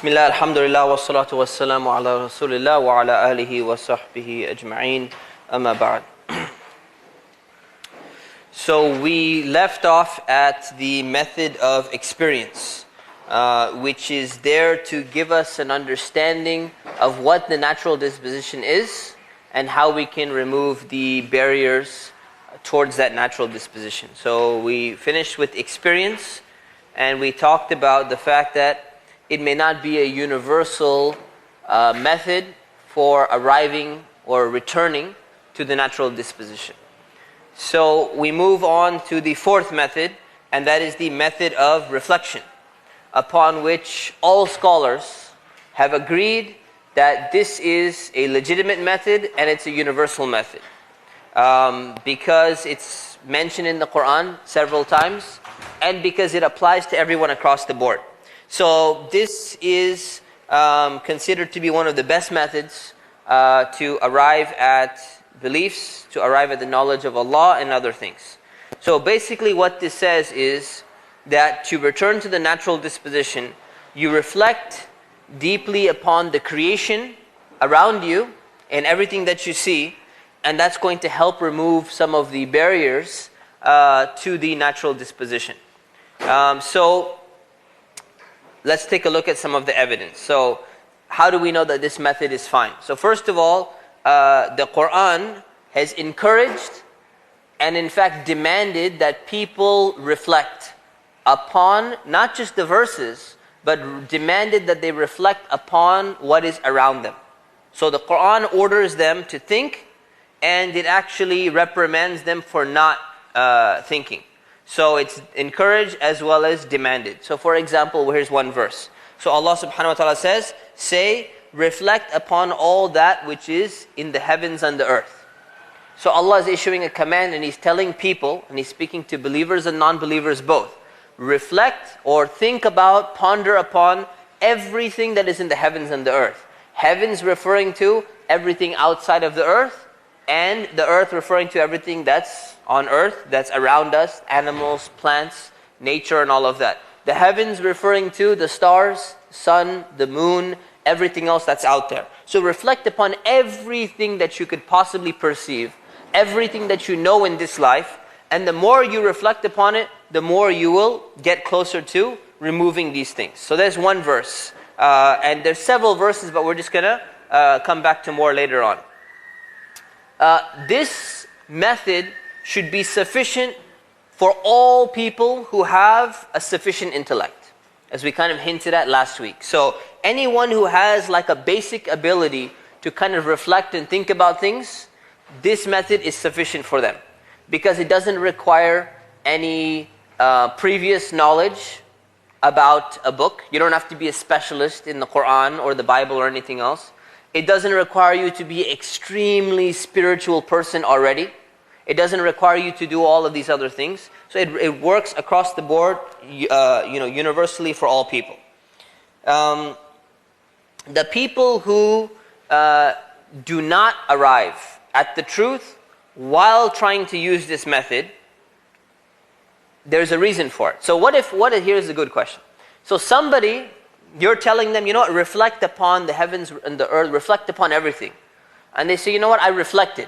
Bismillah, alhamdulillah, wa salatu wa salamu ala rasulillah wa ala alihi wa sahbihi ajma'een, amma ba'd. So we left off at the method of experience, which is there to give us an understanding of what the natural disposition is and how we can remove the barriers towards that natural disposition. So we finished with experience, and we talked about the fact that it may not be a universal method for arriving or returning to the natural disposition. So we move on to the fourth method, and that is the method of reflection, upon which all scholars have agreed that this is a legitimate method and it's a universal method. Because it's mentioned in the Quran several times, and because it applies to everyone across the board. So this is considered to be one of the best methods to arrive at beliefs, to arrive at the knowledge of Allah and other things. So basically what this says is that to return to the natural disposition, you reflect deeply upon the creation around you and everything that you see, and that's going to help remove some of the barriers to the natural disposition. So let's take a look at some of the evidence. So how do we know that this method is fine? So first of all, the Quran has encouraged and in fact demanded that people reflect upon not just the verses, but demanded that they reflect upon what is around them. So the Quran orders them to think, and it actually reprimands them for not thinking. So it's encouraged as well as demanded. So for example, here's one verse. So Allah subhanahu wa ta'ala says, say, reflect upon all that which is in the heavens and the earth. So Allah is issuing a command, and He's telling people, and He's speaking to believers and non-believers both. Reflect or think about, ponder upon everything that is in the heavens and the earth. Heavens referring to everything outside of the earth, and the earth referring to everything that's on earth, that's around us, animals, plants, nature and all of that. The heavens referring to the stars, sun, the moon, everything else that's out there. So reflect upon everything that you could possibly perceive, everything that you know in this life, and the more you reflect upon it, the more you will get closer to removing these things. So there's one verse, and there's several verses, but we're just gonna come back to more later on. This method should be sufficient for all people who have a sufficient intellect, as we kind of hinted at last week. So anyone who has like a basic ability to kind of reflect and think about things, this method is sufficient for them, because it doesn't require any previous knowledge about a book. You don't have to be a specialist in the Quran or the Bible or anything else. It doesn't require you to be an extremely spiritual person already. It doesn't require you to do all of these other things. So it works across the board, universally for all people. The people who do not arrive at the truth while trying to use this method, there's a reason for it. So here's a good question. So somebody, you're telling them, reflect upon the heavens and the earth, reflect upon everything. And they say, you know what, I reflected.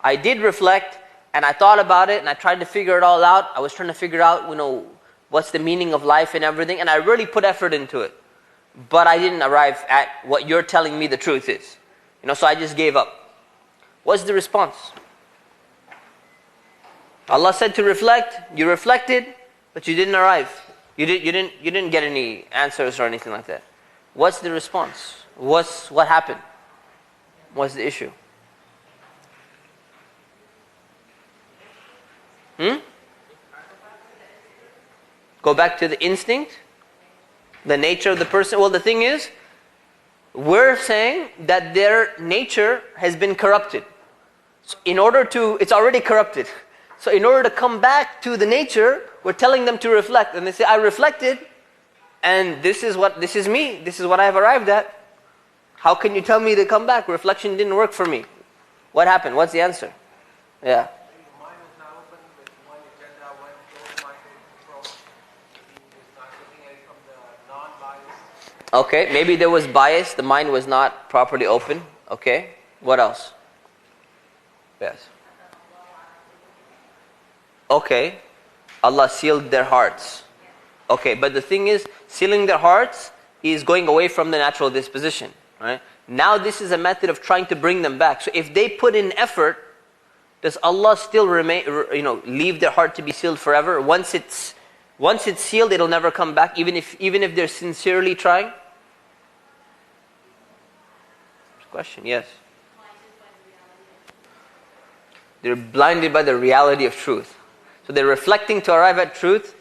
I did reflect, and I thought about it, and I tried to figure it all out. I was trying to figure out, what's the meaning of life and everything, and I really put effort into it. But I didn't arrive at what you're telling me the truth is. So I just gave up. What's the response? Allah said to reflect, you reflected, but you didn't arrive. You didn't get any answers or anything like that. What's the response? What happened? What's the issue? Go back to the instinct? The nature of the person? Well, the thing is, we're saying that their nature has been corrupted. So it's already corrupted. So in order to come back to the nature, we're telling them to reflect. And they say, I reflected, and this is me. This is what I've arrived at. How can you tell me to come back? Reflection didn't work for me. What happened? What's the answer? Yeah. Okay, maybe there was bias, the mind was not properly open. Okay, what else? Yes. Okay, Allah sealed their hearts. Okay, but the thing is, sealing their hearts is going away from the natural disposition, right? Now this is a method of trying to bring them back. So if they put in effort, does Allah still remain, leave their heart to be sealed forever? Once it's sealed, it'll never come back, even if they're sincerely trying? Question, yes. They're blinded by the reality of truth. So they're reflecting to arrive at truth.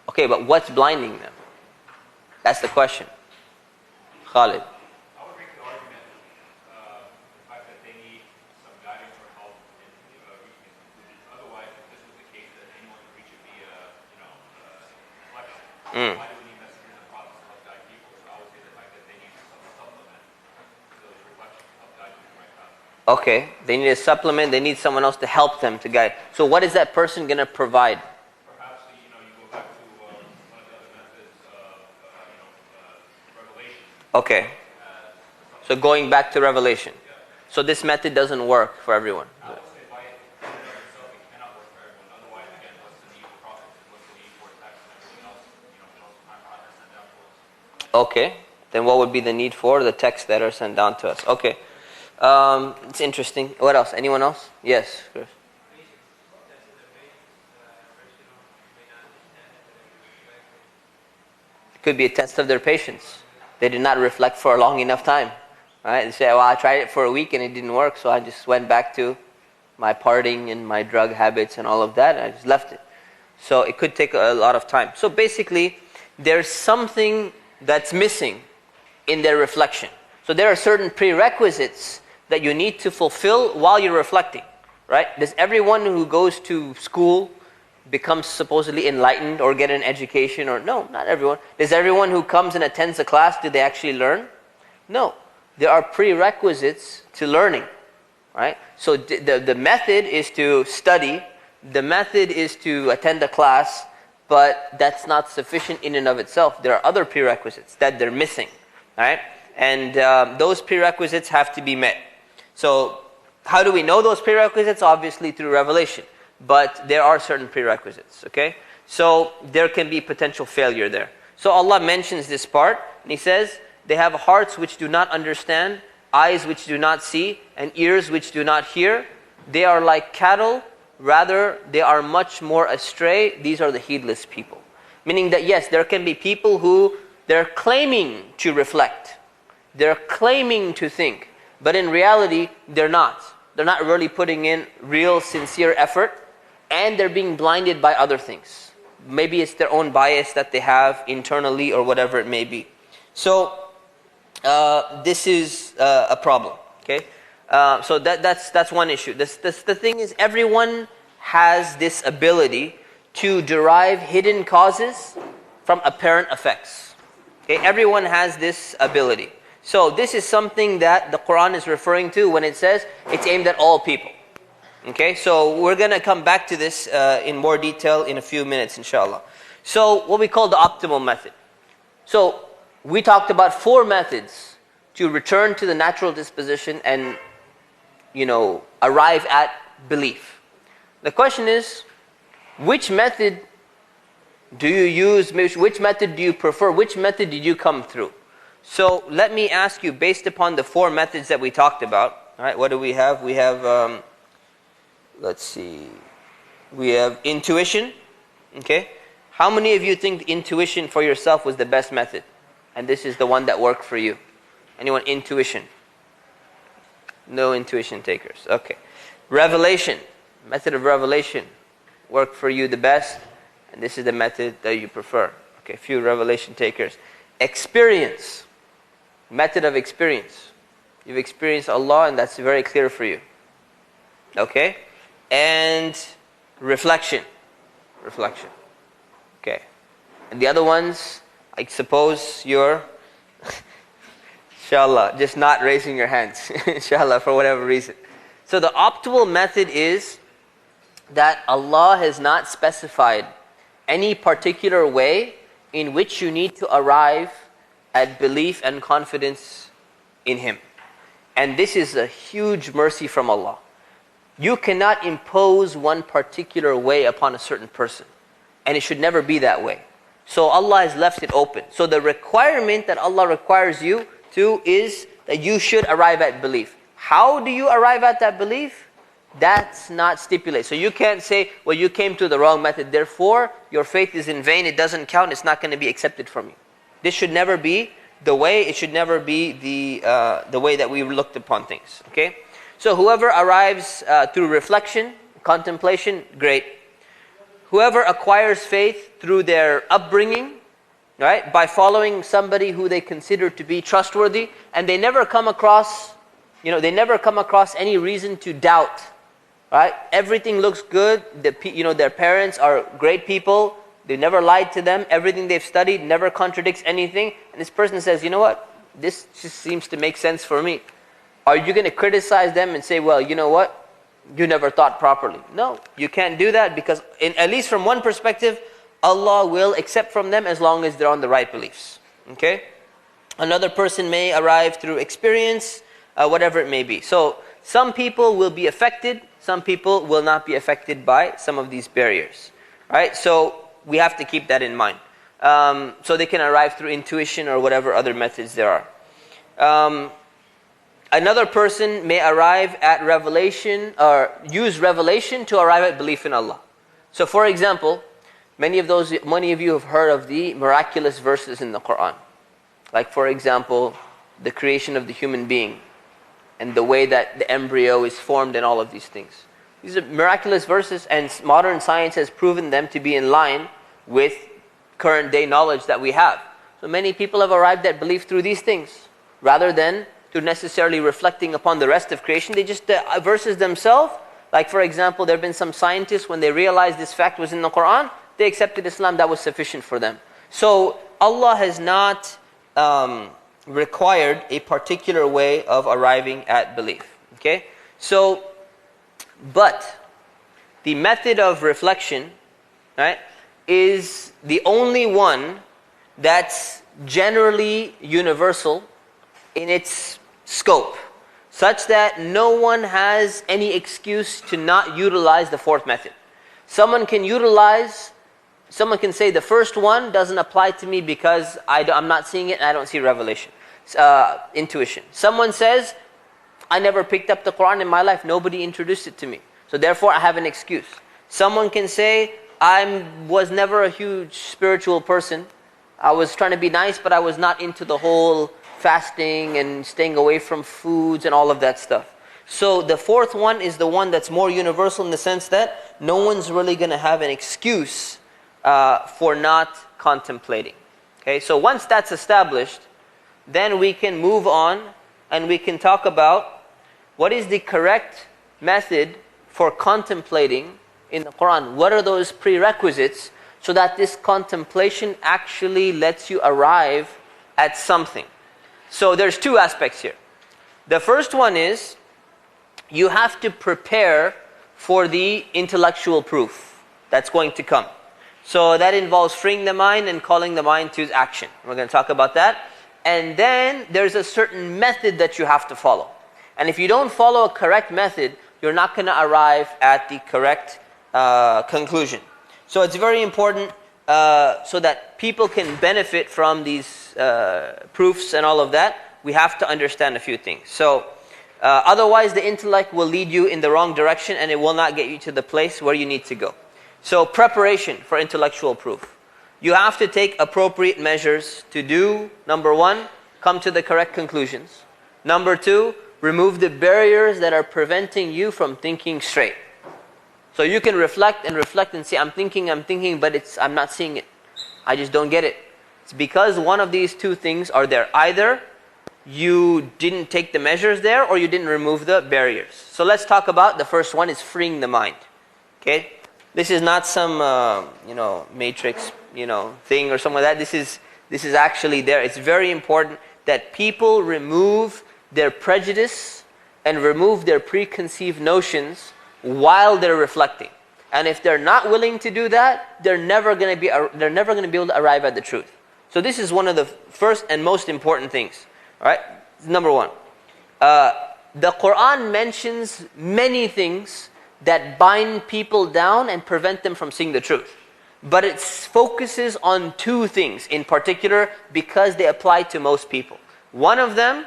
Okay, but what's blinding them? That's the question. Khalid. I would make the argument the fact that they need some guidance or help in reaching this conclusion. Otherwise, if this was the case, that anyone could reach it via, reflection. Why do we need messengers and prophets to help guide people? So I would say the fact that they need some supplement to those reflections to help guide them to the right path. Okay, they need a supplement, they need someone else to help them to guide. So what is that person going to provide? Perhaps, you go back to one of the other methods of, revelation. Okay, so going back to revelation. So this method doesn't work for everyone. I would say by itself it cannot work for everyone. Otherwise, again, what's the need for prophets? What's the need for text and everything else? Most of the time prophets sent down to us. Okay, then what would be the need for the texts that are sent down to us? Okay, it's interesting. What else? Anyone else? Yes, Chris. It could be a test of their patience. They did not reflect for a long enough time. Right? They say, well, I tried it for a week and it didn't work, so I just went back to my partying and my drug habits and all of that, and I just left it. So it could take a lot of time. So basically, there's something that's missing in their reflection. So there are certain prerequisites that you need to fulfill while you're reflecting. Right? Does everyone who goes to school become supposedly enlightened or get an education? Or no, not everyone. Does everyone who comes and attends a class, do they actually learn? No. There are prerequisites to learning, right? So the method is to study, the method is to attend a class, but that's not sufficient in and of itself. There are other prerequisites that they're missing, right? And those prerequisites have to be met. So how do we know those prerequisites? Obviously through revelation, but there are certain prerequisites, okay? So there can be potential failure there. So Allah mentions this part, and He says, they have hearts which do not understand, eyes which do not see, and ears which do not hear. They are like cattle, rather they are much more astray. These are the heedless people. Meaning that yes, there can be people who they're claiming to reflect. They're claiming to think. But in reality, they're not. They're not really putting in real, sincere effort. And they're being blinded by other things. Maybe it's their own bias that they have internally or whatever it may be. So this is a problem. Okay, so that's one issue. The thing is, everyone has this ability to derive hidden causes from apparent effects. Okay, everyone has this ability. So this is something that the Quran is referring to when it says it's aimed at all people. Okay, so we're going to come back to this in more detail in a few minutes, inshallah. So what we call the optimal method. So we talked about 4 methods to return to the natural disposition and, arrive at belief. The question is, which method do you use? Which method do you prefer? Which method did you come through? So let me ask you, based upon the 4 methods that we talked about, all right, what do we have? We have, let's see, we have intuition, okay? How many of you think intuition for yourself was the best method? And this is the one that worked for you? Anyone? Intuition? No intuition takers. Okay. Revelation, method of revelation, worked for you the best, and this is the method that you prefer. Okay, few revelation takers. Experience, method of experience. You've experienced Allah and that's very clear for you. Okay? And reflection. Reflection. Okay. And the other ones, I suppose you're, inshallah, just not raising your hands, inshallah, for whatever reason. So the optimal method is that Allah has not specified any particular way in which you need to arrive at belief and confidence in Him. And this is a huge mercy from Allah. You cannot impose one particular way upon a certain person. And it should never be that way. So Allah has left it open. So the requirement that Allah requires you to is that you should arrive at belief. How do you arrive at that belief? That's not stipulated. So you can't say, well, you came to the wrong method, therefore your faith is in vain, it doesn't count, it's not going to be accepted from you. This should never be the way, it should never be the way that we looked upon things. Okay? So whoever arrives through reflection, contemplation, great. Whoever acquires faith through their upbringing, right, by following somebody who they consider to be trustworthy, and they never come across, they never come across any reason to doubt, right? Everything looks good. Their parents are great people. They never lied to them. Everything they've studied never contradicts anything. And this person says, you know what? This just seems to make sense for me. Are you going to criticize them and say, well, you know what? You never thought properly. No, you can't do that, because at least from one perspective, Allah will accept from them as long as they're on the right beliefs. Okay? Another person may arrive through experience, whatever it may be. So some people will be affected, some people will not be affected by some of these barriers. Right? So we have to keep that in mind. So they can arrive through intuition or whatever other methods there are. Another person may arrive at revelation or use revelation to arrive at belief in Allah. So for example, many of you have heard of the miraculous verses in the Quran. Like for example, the creation of the human being and the way that the embryo is formed and all of these things. These are miraculous verses, and modern science has proven them to be in line with current day knowledge that we have. So many people have arrived at belief through these things, rather than through necessarily reflecting upon the rest of creation. They just, the verses themselves, like for example, there have been some scientists, when they realized this fact was in the Quran, they accepted Islam, that was sufficient for them. So Allah has not required a particular way of arriving at belief. Okay? So, but the method of reflection, right, is the only one that's generally universal in its scope, such that no one has any excuse to not utilize the fourth method. Someone can say the first one doesn't apply to me because I'm not seeing it and I don't see revelation, intuition. Someone says, I never picked up the Quran in my life, nobody introduced it to me, so therefore I have an excuse. Someone can say, I was never a huge spiritual person, I was trying to be nice, but I was not into the whole fasting and staying away from foods and all of that stuff. So the fourth one is the one that's more universal, in the sense that no one's really going to have an excuse for not contemplating. Okay, so once that's established, then we can move on and we can talk about what is the correct method for contemplating in the Quran. What are those prerequisites so that this contemplation actually lets you arrive at something? So there's two aspects here. The first one is, you have to prepare for the intellectual proof that's going to come. So that involves freeing the mind and calling the mind to action. We're going to talk about that. And then there's a certain method that you have to follow. And if you don't follow a correct method, you're not going to arrive at the correct conclusion. So it's very important so that people can benefit from these proofs and all of that. We have to understand a few things. So otherwise the intellect will lead you in the wrong direction, and it will not get you to the place where you need to go. So preparation for intellectual proof. You have to take appropriate measures to do, number one, come to the correct conclusions. Number two, remove the barriers that are preventing you from thinking straight. So you can reflect and say, I'm thinking, but I'm not seeing it. I just don't get it. It's because one of these two things are there. Either you didn't take the measures there, or you didn't remove the barriers. So let's talk about the first one, is freeing the mind. Okay? This is not some matrix thing or something like that. This is actually there. It's very important that people remove their prejudice and remove their preconceived notions while they're reflecting. And if they're not willing to do that, they're never going to be able to arrive at the truth. So this is one of the first and most important things. All right? Number one. The Quran mentions many things that bind people down and prevent them from seeing the truth. But it focuses on two things in particular because they apply to most people. One of them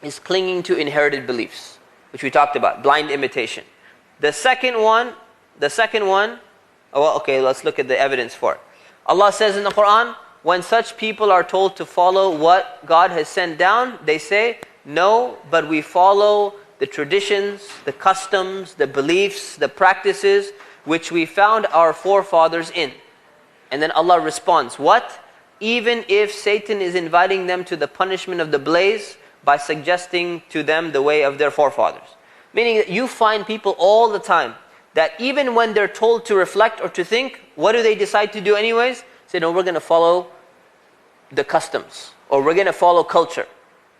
is clinging to inherited beliefs, which we talked about, blind imitation. The second one, let's look at the evidence for it. Allah says in the Quran, when such people are told to follow what God has sent down, they say, no, but we follow the traditions, the customs, the beliefs, the practices which we found our forefathers in. And then Allah responds, what? Even if Satan is inviting them to the punishment of the blaze by suggesting to them the way of their forefathers. Meaning that you find people all the time that even when they're told to reflect or to think, what do they decide to do anyways? Say, no, we're going to follow the customs, or we're going to follow culture.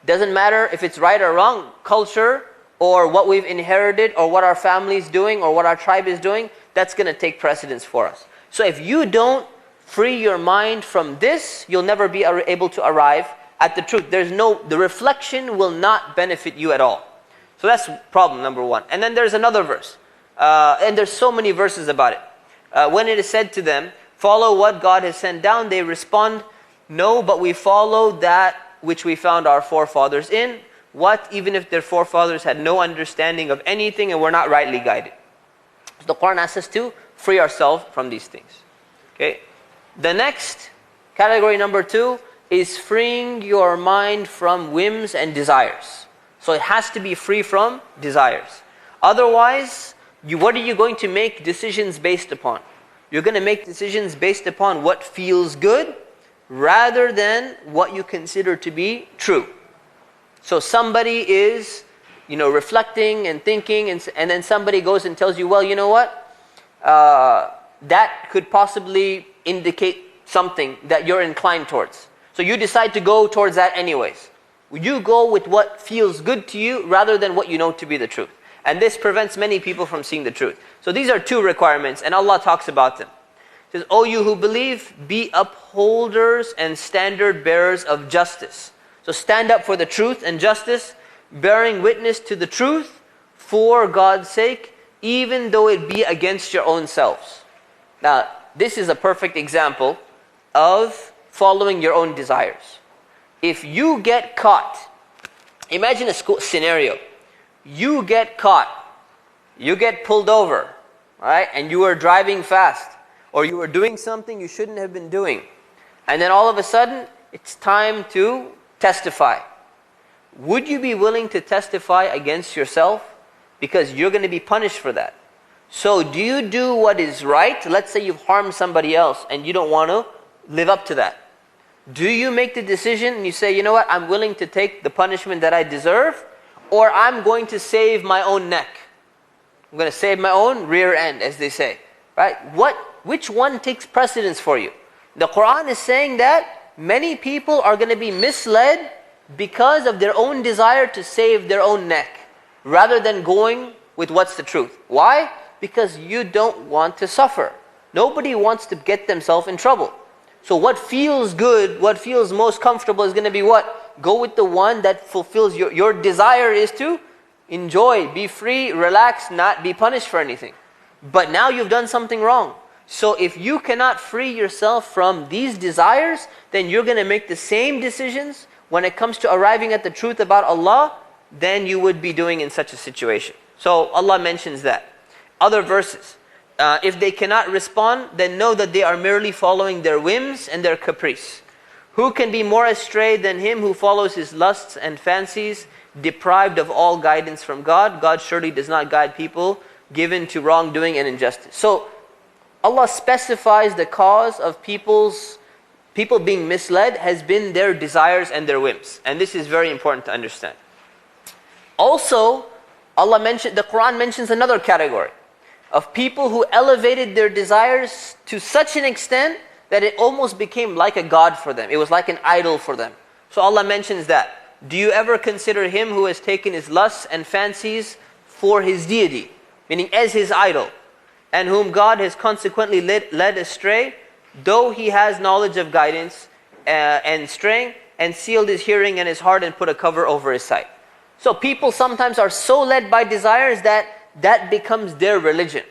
Doesn't matter if it's right or wrong, culture or what we've inherited or what our family is doing or what our tribe is doing, that's going to take precedence for us. So if you don't free your mind from this, you'll never be able to arrive at the truth. The reflection will not benefit you at all. So that's problem number one. And then there's another verse. And there's so many verses about it. When it is said to them, follow what God has sent down, they respond, no, but we follow that which we found our forefathers in. What? Even if their forefathers had no understanding of anything and were not rightly guided. So the Quran asks us to free ourselves from these things. Okay. The next, category number 2, is freeing your mind from whims and desires. So it has to be free from desires. Otherwise, what are you going to make decisions based upon? You're going to make decisions based upon what feels good rather than what you consider to be true. So somebody is, reflecting and thinking, and then somebody goes and tells you, well, you know what? That could possibly indicate something that you're inclined towards. So you decide to go towards that anyways. You go with what feels good to you rather than what you know to be the truth. And this prevents many people from seeing the truth. So these are two requirements, and Allah talks about them. He says, O you who believe, be upholders and standard bearers of justice. So stand up for the truth and justice, bearing witness to the truth for God's sake, even though it be against your own selves. Now, this is a perfect example of following your own desires. If you get caught, imagine a scenario. You get caught, you get pulled over, right? And you are driving fast, or you are doing something you shouldn't have been doing. And then all of a sudden, it's time to testify. Would you be willing to testify against yourself? Because you're going to be punished for that. So do you do what is right? Let's say you've harmed somebody else and you don't want to live up to that. Do you make the decision and you say, you know what, I'm willing to take the punishment that I deserve, or I'm going to save my own neck. I'm going to save my own rear end, as they say. Right? Which one takes precedence for you? The Quran is saying that many people are going to be misled because of their own desire to save their own neck, rather than going with what's the truth. Why? Because you don't want to suffer. Nobody wants to get themselves in trouble. So what feels good, what feels most comfortable is going to be what? Go with the one that fulfills your desire is to enjoy, be free, relax, not be punished for anything. But now you've done something wrong. So if you cannot free yourself from these desires, then you're going to make the same decisions when it comes to arriving at the truth about Allah than you would be doing in such a situation. So Allah mentions that. Other verses. If they cannot respond, then know that they are merely following their whims and their caprice. Who can be more astray than him who follows his lusts and fancies, deprived of all guidance from God? God surely does not guide people given to wrongdoing and injustice. So Allah specifies the cause of people being misled has been their desires and their whims. And this is very important to understand. Also, the Quran mentions another category of people who elevated their desires to such an extent that it almost became like a god for them. It was like an idol for them. So Allah mentions that. Do you ever consider him who has taken his lusts and fancies for his deity, meaning as his idol? and whom God has consequently led astray, though he has knowledge of guidance and straying, and sealed his hearing and his heart and put a cover over his sight. So people sometimes are so led by desires that becomes their religion.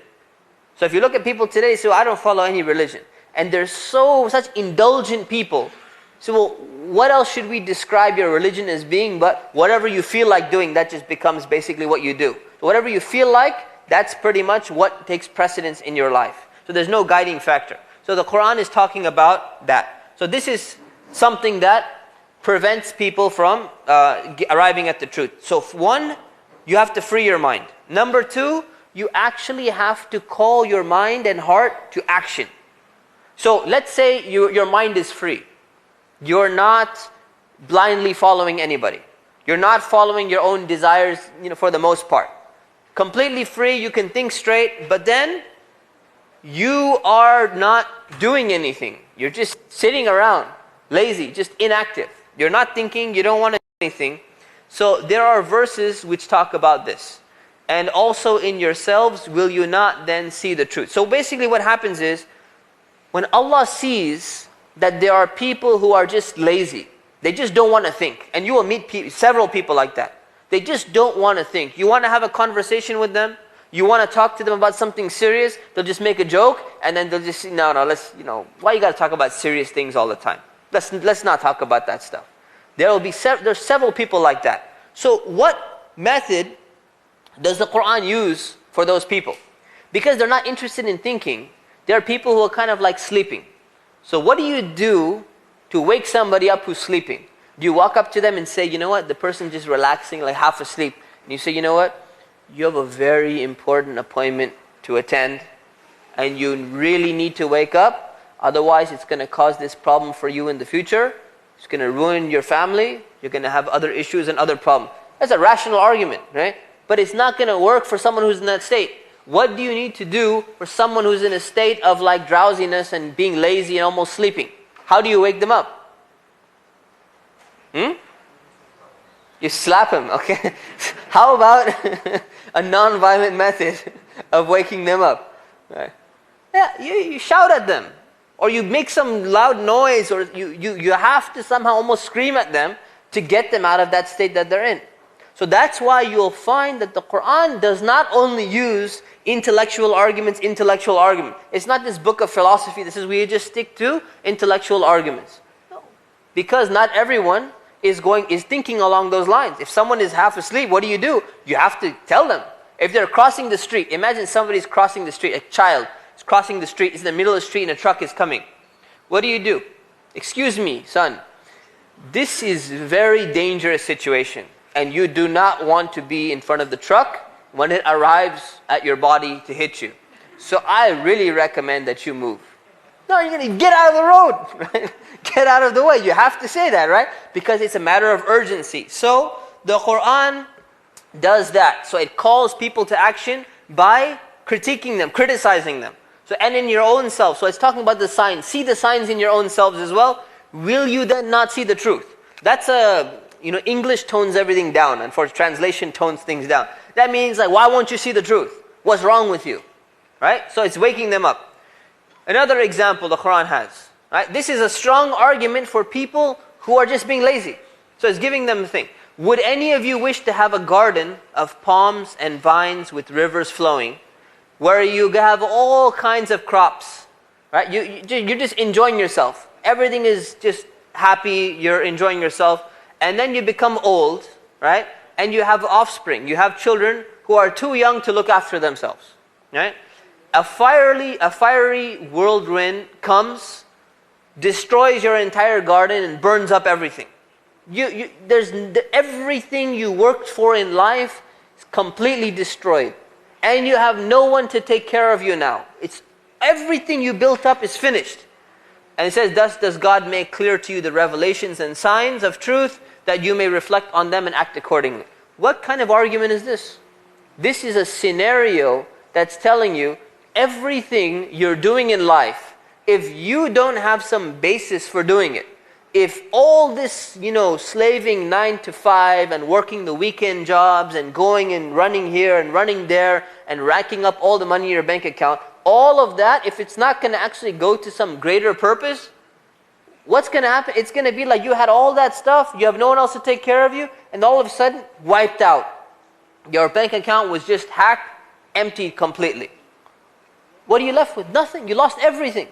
So if you look at people today, they say, well, I don't follow any religion. And they're such indulgent people. So well, what else should we describe your religion as being but whatever you feel like doing, that just becomes basically what you do. So whatever you feel like, that's pretty much what takes precedence in your life. So there's no guiding factor. So the Quran is talking about that. So this is something that prevents people from arriving at the truth. So one, you have to free your mind. Number two, you actually have to call your mind and heart to action. So let's say your mind is free. You're not blindly following anybody. You're not following your own desires, for the most part. Completely free, you can think straight, but then you are not doing anything. You're just sitting around, lazy, just inactive. You're not thinking, you don't want to do anything. So there are verses which talk about this. And also in yourselves will you not then see the truth. So basically what happens is, when Allah sees that there are people who are just lazy, they just don't want to think. And you will meet several people like that. They just don't want to think. You want to have a conversation with them, you want to talk to them about something serious, they'll just make a joke, and then they'll just say, no, let's, why you got to talk about serious things all the time? Let's not talk about that stuff. There's several people like that. So what method does the Quran use for those people? Because they're not interested in thinking, there are people who are kind of like sleeping. So what do you do to wake somebody up who's sleeping? Do you walk up to them and say, you know what, the person's just relaxing, like half asleep. And you say, you know what, you have a very important appointment to attend and you really need to wake up. Otherwise, it's going to cause this problem for you in the future. It's going to ruin your family. You're going to have other issues and other problems. That's a rational argument, right? But it's not going to work for someone who's in that state. What do you need to do for someone who's in a state of like drowsiness and being lazy and almost sleeping? How do you wake them up? You slap him, okay? How about a non-violent method of waking them up? Right? Yeah, you shout at them. Or you make some loud noise, or you have to somehow almost scream at them to get them out of that state that they're in. So that's why you'll find that the Quran does not only use intellectual arguments. It's not this book of philosophy that says we just stick to intellectual arguments. No. Because not everyone is thinking along those lines. If someone is half asleep, what do? You have to tell them. If they're crossing the street, imagine somebody's crossing the street, a child is crossing the street, it's in the middle of the street and a truck is coming. What do? Excuse me, son. This is a very dangerous situation. And you do not want to be in front of the truck when it arrives at your body to hit you. So I really recommend that you move. No, you're going to get out of the road. Right? Get out of the way. You have to say that, right? Because it's a matter of urgency. So the Quran does that. So it calls people to action by critiquing them, criticizing them. So, and in your own self. So it's talking about the signs. See the signs in your own selves as well. Will you then not see the truth? That's English tones everything down, and for translation tones things down. That means like, why won't you see the truth? What's wrong with you? Right? So it's waking them up. Another example the Quran has. Right? This is a strong argument for people who are just being lazy. So it's giving them the thing. Would any of you wish to have a garden of palms and vines with rivers flowing, where you have all kinds of crops? Right? You're just enjoying yourself. Everything is just happy. You're enjoying yourself. And then you become old, right? And you have offspring. You have children who are too young to look after themselves, right? A fiery whirlwind comes, destroys your entire garden and burns up everything. Everything you worked for in life is completely destroyed. And you have no one to take care of you now. Everything you built up is finished. And it says, thus does God make clear to you the revelations and signs of truth, that you may reflect on them and act accordingly. What kind of argument is this? This is a scenario that's telling you everything you're doing in life, if you don't have some basis for doing it, if all this, slaving 9 to 5 and working the weekend jobs and going and running here and running there and racking up all the money in your bank account, all of that, if it's not going to actually go to some greater purpose, what's going to happen? It's going to be like you had all that stuff, you have no one else to take care of you, and all of a sudden, wiped out. Your bank account was just hacked, emptied completely. What are you left with? Nothing. You lost everything.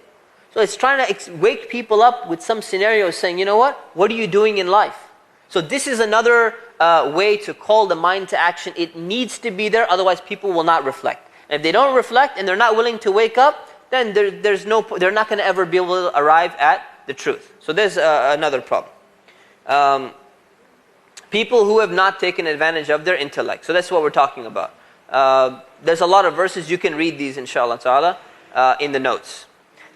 So it's trying to wake people up with some scenarios saying, you know what are you doing in life? So this is another way to call the mind to action. It needs to be there, otherwise people will not reflect. And if they don't reflect and they're not willing to wake up, then they're not going to ever be able to arrive at the truth. So there's another problem. People who have not taken advantage of their intellect. So that's what we're talking about. There's a lot of verses. You can read these, inshallah ta'ala, in the notes.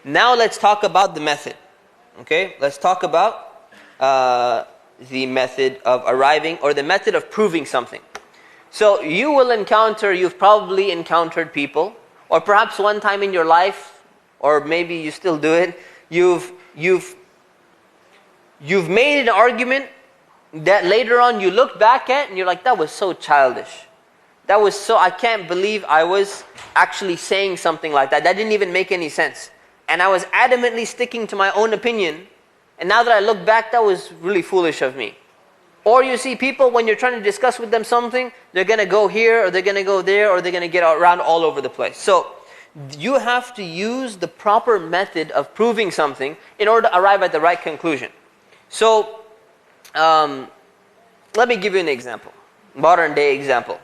Now let's talk about the method. Okay? Let's talk about the method of arriving, or the method of proving something. So you've probably encountered people, or perhaps one time in your life, or maybe you still do it, you've made an argument that later on you look back at and you're like, that was so childish. I can't believe I was actually saying something like that. That didn't even make any sense. And I was adamantly sticking to my own opinion. And now that I look back, that was really foolish of me. Or you see people, when you're trying to discuss with them something, they're going to go here, or they're going to go there, or they're going to get around all over the place. So you have to use the proper method of proving something in order to arrive at the right conclusion. So let me give you an example, modern day example.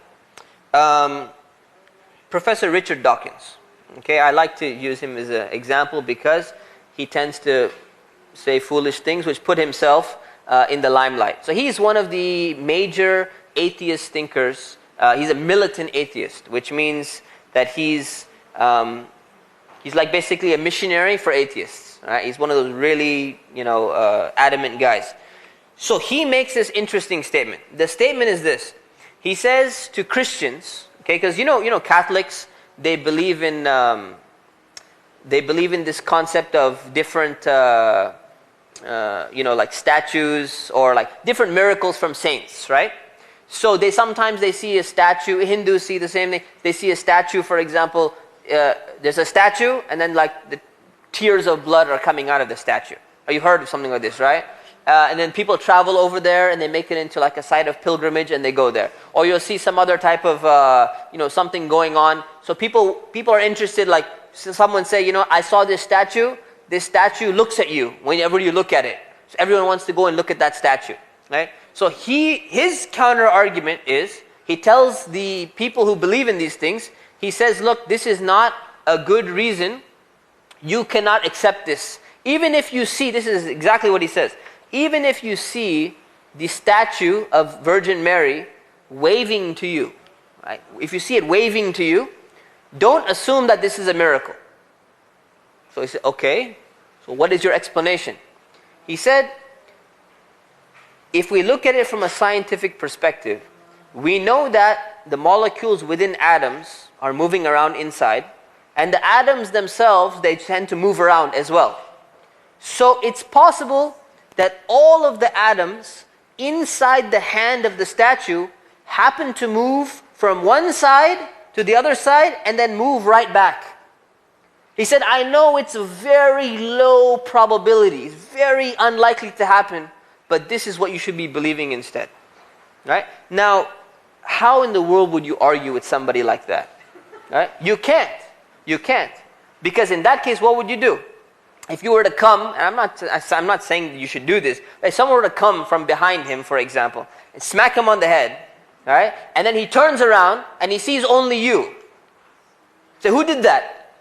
Professor Richard Dawkins. Okay, I like to use him as an example because he tends to say foolish things which put himself in the limelight. So he's one of the major atheist thinkers. He's a militant atheist, which means that he's like basically a missionary for atheists. Right? He's one of those really, adamant guys. So he makes this interesting statement. The statement is this. He says to Christians, okay, because Catholics, they believe in this concept of different like statues, or like different miracles from saints, right? So sometimes they see a statue. Hindus see the same thing. They see a statue, for example. There's a statue, and then like the tears of blood are coming out of the statue. Or you've heard of something like this, right? And then people travel over there and they make it into like a site of pilgrimage and they go there. Or you'll see some other type of, something going on. So people are interested, like someone say, I saw this statue looks at you whenever you look at it. So everyone wants to go and look at that statue, right? So his counter argument is, he tells the people who believe in these things, he says, look, this is not a good reason. You cannot accept this. Even if you see, this is exactly what he says, even if you see the statue of Virgin Mary waving to you, right? If you see it waving to you, don't assume that this is a miracle. So he said, okay, so what is your explanation? He said, if we look at it from a scientific perspective, we know that the molecules within atoms are moving around inside, and the atoms themselves, they tend to move around as well. So it's possible that all of the atoms inside the hand of the statue happen to move from one side to the other side and then move right back. He said, I know it's a very low probability, it's very unlikely to happen, but this is what you should be believing instead. Right? Now, how in the world would you argue with somebody like that? Right? You can't. You can't. Because in that case, what would you do? If you were to come, and I'm not saying that you should do this, but if someone were to come from behind him, for example, and smack him on the head, right? And then he turns around and he sees only you. Say, who did that?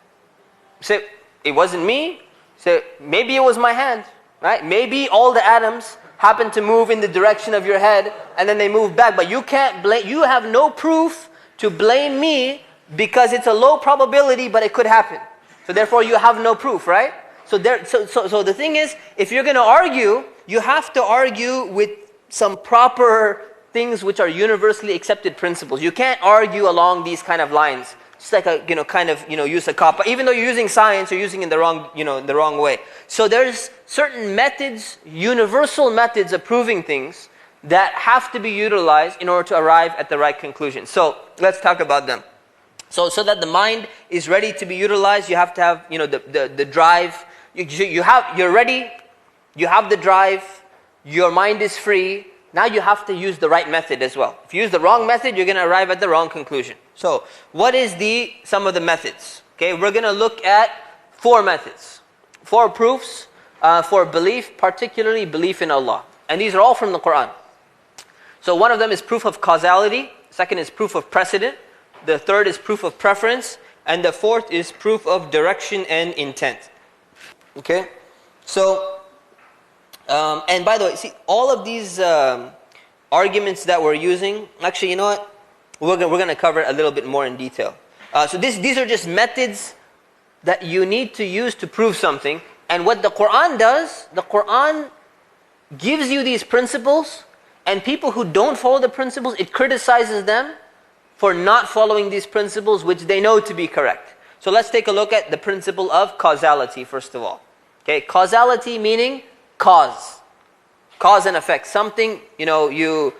Say, it wasn't me. Say, maybe it was my hand, right? Maybe all the atoms happen to move in the direction of your head and then they move back. But you can't blame, you have no proof to blame me because it's a low probability, but it could happen. So therefore you have no proof, right? So the thing is, if you're going to argue, you have to argue with some proper things which are universally accepted principles. You can't argue along these kind of lines. It's like use a cop. Even though you're using science, you're using it in the wrong way. So there's certain methods, universal methods of proving things that have to be utilized in order to arrive at the right conclusion. So let's talk about them. So that the mind is ready to be utilized, you have to have, the drive. You're ready, you have the drive, your mind is free. Now you have to use the right method as well. If you use the wrong method, you're going to arrive at the wrong conclusion. So, what is some of the methods? Okay, we're going to look at 4 methods, 4 proofs for belief, particularly belief in Allah. And these are all from the Quran. So one of them is proof of causality, second is proof of precedent, the third is proof of preference, and the fourth is proof of direction and intent. Okay? So, and by the way, see, all of these arguments that we're using, actually, you know what? We're going to cover it a little bit more in detail. So these are just methods that you need to use to prove something. And what the Quran does, the Quran gives you these principles, and people who don't follow the principles, it criticizes them for not following these principles, which they know to be correct. So let's take a look at the principle of causality, first of all. Okay, causality meaning cause and effect. Something, you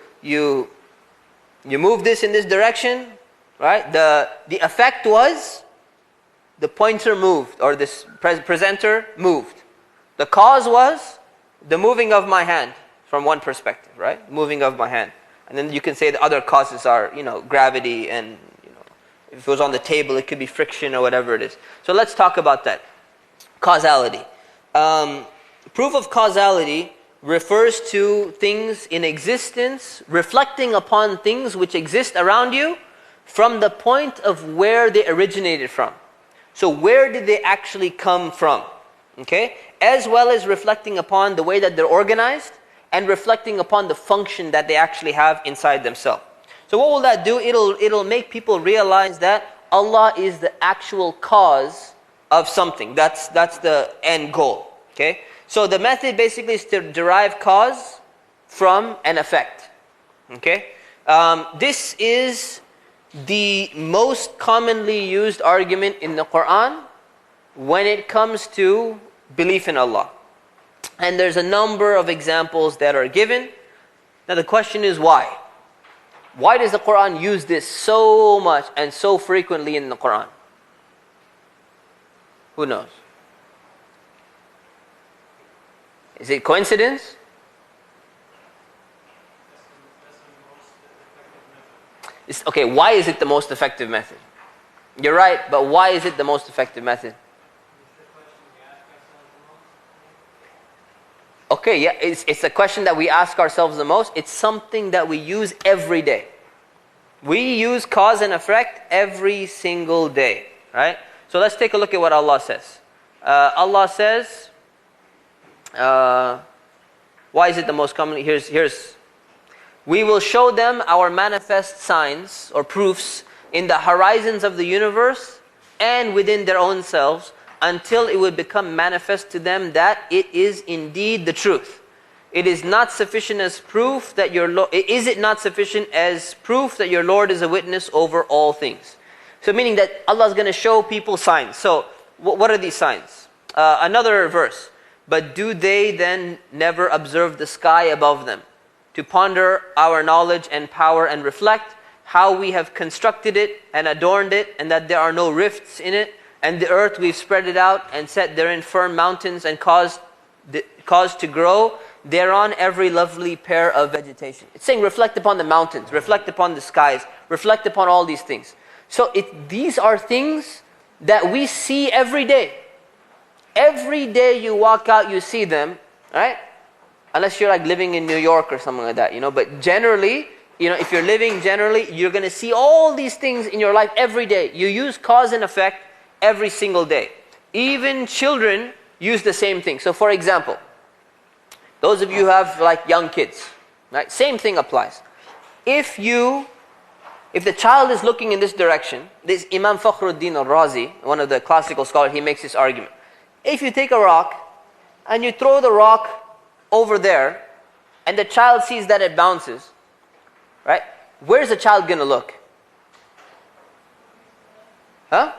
move this in this direction, right? The effect was the pointer moved, or this presenter moved. The cause was the moving of my hand, from one perspective, right? Moving of my hand. And then you can say the other causes are, gravity, and if it was on the table, it could be friction or whatever it is. So let's talk about that. Causality. Proof of causality refers to things in existence, reflecting upon things which exist around you from the point of where they originated from. So where did they actually come from? Okay? As well as reflecting upon the way that they're organized, and reflecting upon the function that they actually have inside themselves. So what will that do? It'll make people realize that Allah is the actual cause of something. That's the end goal. Okay? So the method basically is to derive cause from an effect. Okay? This is the most commonly used argument in the Quran when it comes to belief in Allah. And there's a number of examples that are given. Now the question is why? Why does the Quran use this so much and so frequently in the Quran? Who knows? Is it coincidence? Okay, why is it the most effective method? You're right, but why is it the most effective method? Okay, yeah, it's a question that we ask ourselves the most. It's something that we use every day. We use cause and effect every single day, right? So let's take a look at what Allah says. Allah says, why is it the most common? Here's, we will show them our manifest signs or proofs in the horizons of the universe and within their own selves, until it would become manifest to them that it is indeed the truth. It is not sufficient as proof that your Lord, is it not sufficient as proof that your Lord is a witness over all things? So meaning that Allah is going to show people signs. So what are these signs? Another verse. But do they then never observe the sky above them, to ponder our knowledge and power and reflect how we have constructed it and adorned it, and that there are no rifts in it? And the earth we've spread it out and set therein firm mountains and caused to grow thereon every lovely pair of vegetation. It's saying reflect upon the mountains, reflect upon the skies, reflect upon all these things. So these are things that we see every day. Every day you walk out, you see them, right? Unless you're like living in New York or something like that, But generally, if you're living generally, you're going to see all these things in your life every day. You use cause and effect every single day. Even children use the same thing. So for example, those of you who have like young kids, right? Same thing applies. If the child is looking in this direction, this Imam Fakhruddin al-Razi, one of the classical scholars, he makes this argument. If you take a rock and you throw the rock over there, and the child sees that it bounces, right? Where's the child going to look? Huh?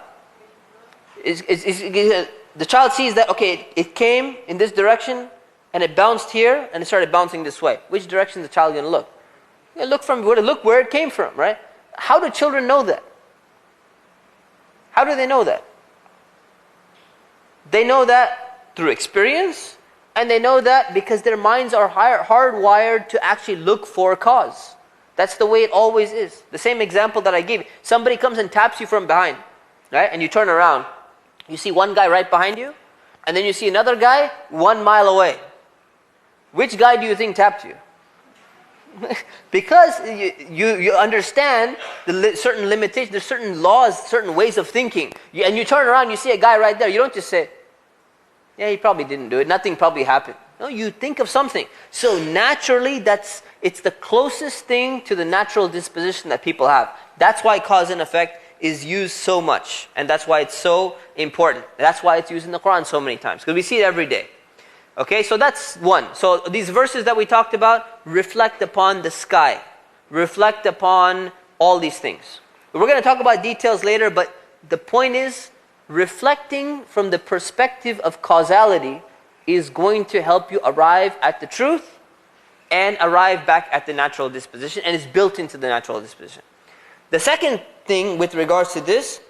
The child sees that, okay, it came in this direction, and it bounced here, and it started bouncing this way. Which direction is the child going to look? Look where it came from, right? How do children know that? How do they know that? They know that through experience, and they know that because their minds are hardwired to actually look for a cause. That's the way it always is. The same example that I gave. Somebody comes and taps you from behind, right? And you turn around. You see one guy right behind you, and then you see another guy 1 mile away. Which guy do you think tapped you? Because you understand the certain limitations, there's certain laws, certain ways of thinking. And you turn around, you see a guy right there. You don't just say, yeah, he probably didn't do it. Nothing probably happened. No, you think of something. So naturally, it's the closest thing to the natural disposition that people have. That's why cause and effect is used so much. And that's why it's so important. That's why it's used in the Quran so many times. Because we see it every day. Okay, so that's one. So these verses that we talked about reflect upon the sky. Reflect upon all these things. We're going to talk about details later, but the point is, reflecting from the perspective of causality is going to help you arrive at the truth and arrive back at the natural disposition, and it's built into the natural disposition. The second thing with regards to this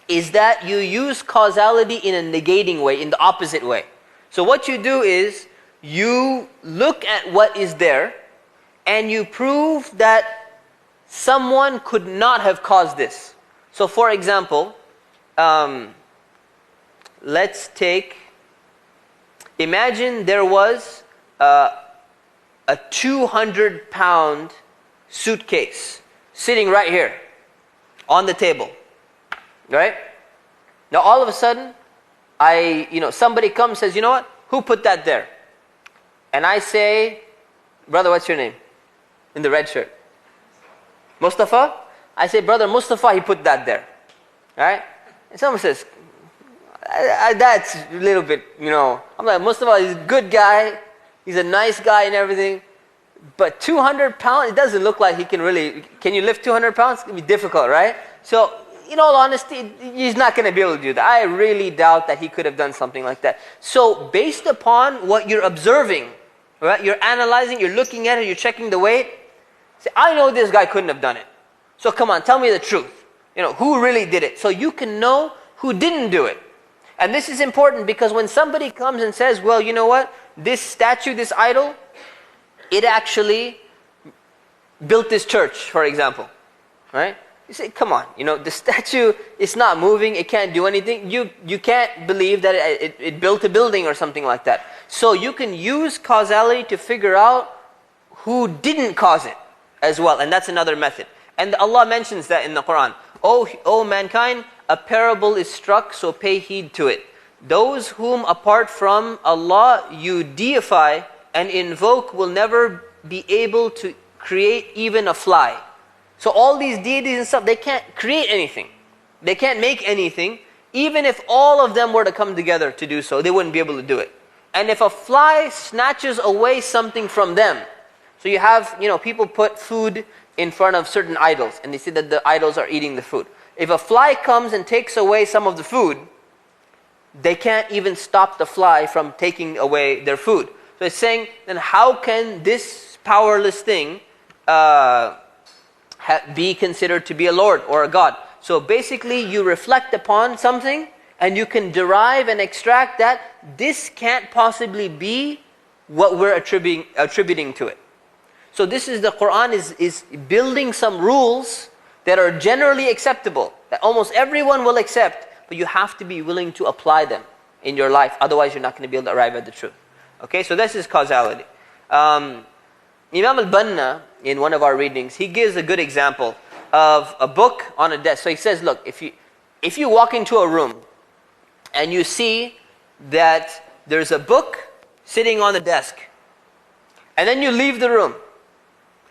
is that you use causality in a negating way, in the opposite way. So what you do is, you look at what is there, and you prove that someone could not have caused this. So for example, let's take, imagine there was a 200-pound suitcase sitting right here on the table, right? Now all of a sudden, somebody comes and says, you know what? Who put that there? And I say, brother, what's your name? In the red shirt. Mustafa? I say, brother Mustafa, he put that there. Right? And someone says, that's a little bit, I'm like, Mustafa is a good guy. He's a nice guy and everything. But 200 pounds, it doesn't look like he can you lift 200 pounds? It's going to be difficult, right? So, in all honesty, he's not going to be able to do that. I really doubt that he could have done something like that. So, based upon what you're observing, right? You're analyzing, you're looking at it, you're checking the weight. Say, I know this guy couldn't have done it. So come on, tell me the truth. Who really did it? So you can know who didn't do it. And this is important because when somebody comes and says, well, you know what? This statue, this idol, it actually built this church, for example. Right? You say, come on, the statue is not moving, it can't do anything. You can't believe that it built a building or something like that. So you can use causality to figure out who didn't cause it as well. And that's another method. And Allah mentions that in the Quran. O mankind, a parable is struck, so pay heed to it. Those whom apart from Allah you deify and invoke will never be able to create even a fly. So all these deities and stuff, they can't create anything. They can't make anything. Even if all of them were to come together to do so, they wouldn't be able to do it. And if a fly snatches away something from them, so you have, people put food in front of certain idols, and they see that the idols are eating the food. If a fly comes and takes away some of the food, they can't even stop the fly from taking away their food. So it's saying, then how can this powerless thing be considered to be a Lord or a God? So basically you reflect upon something and you can derive and extract that this can't possibly be what we're attributing to it. So this is the Quran is building some rules that are generally acceptable, that almost everyone will accept, but you have to be willing to apply them in your life. Otherwise you're not going to be able to arrive at the truth. Okay, so this is causality. Imam al-Banna, in one of our readings, he gives a good example of a book on a desk. So he says, look, if you walk into a room and you see that there's a book sitting on the desk, and then you leave the room,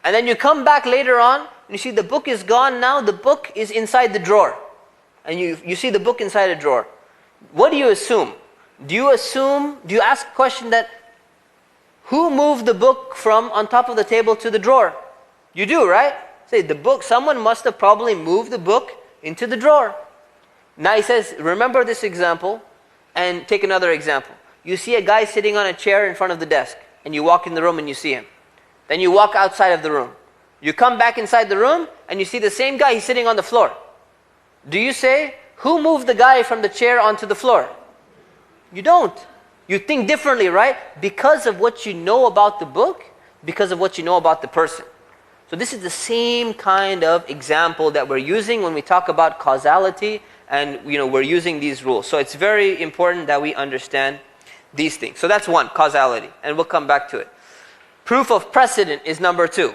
and then you come back later on, and you see the book is gone now, the book is inside the drawer. And you see the book inside a drawer. What do you assume? Do you ask a question that, who moved the book from on top of the table to the drawer? You do, right? Say, the book, someone must have probably moved the book into the drawer. Now he says, remember this example, and take another example. You see a guy sitting on a chair in front of the desk, and you walk in the room and you see him. Then you walk outside of the room. You come back inside the room, and you see the same guy, he's sitting on the floor. Do you say, Who moved the guy from the chair onto the floor? You don't. You think differently, right? Because of what you know about the book, because of what you know about the person. So this is the same kind of example that we're using when we talk about causality, and we're using these rules. So it's very important that we understand these things. So that's one, causality, and we'll come back to it. Proof of precedent is number 2.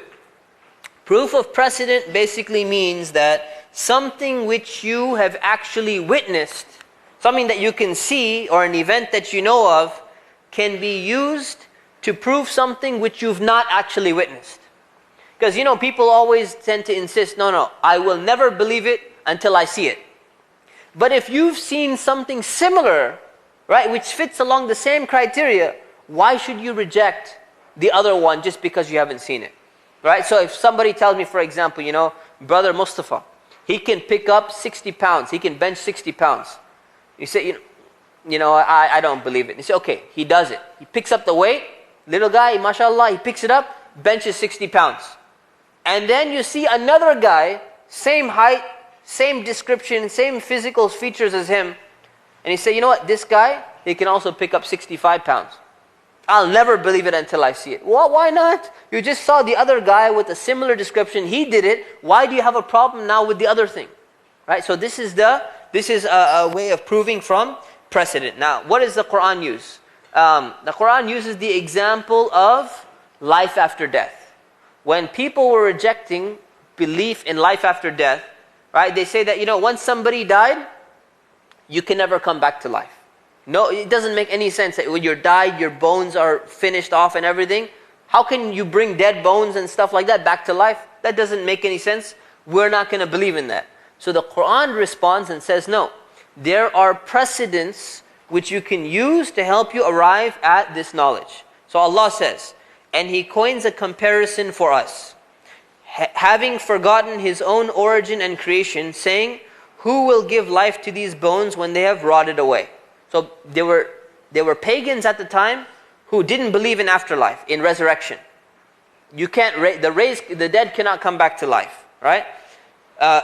Proof of precedent basically means that something which you have actually witnessed, something that you can see, or an event that you know of, can be used to prove something which you've not actually witnessed. Because people always tend to insist, no, I will never believe it until I see it. But if you've seen something similar, right, which fits along the same criteria, why should you reject the other one just because you haven't seen it? Right? So if somebody tells me, for example, Brother Mustafa, he can pick up 60 pounds, he can bench 60 pounds. You say, I don't believe it. You say, okay, he does it. He picks up the weight, little guy, mashallah, he picks it up, benches 60 pounds. And then you see another guy, same height, same description, same physical features as him. And you say, you know what, this guy, he can also pick up 65 pounds. I'll never believe it until I see it. Well, why not? You just saw the other guy with a similar description. He did it. Why do you have a problem now with the other thing? Right? So this is a way of proving from precedent. Now, what does the Quran use? The Quran uses the example of life after death. When people were rejecting belief in life after death, right? They say that, once somebody died, you can never come back to life. No, it doesn't make any sense that when you're died, your bones are finished off and everything. How can you bring dead bones and stuff like that back to life? That doesn't make any sense. We're not going to believe in that. So the Quran responds and says, no, there are precedents which you can use to help you arrive at this knowledge. So Allah says, and He coins a comparison for us, having forgotten His own origin and creation, saying, who will give life to these bones when they have rotted away? So there were pagans at the time who didn't believe in afterlife, in resurrection. You can't the dead cannot come back to life, right?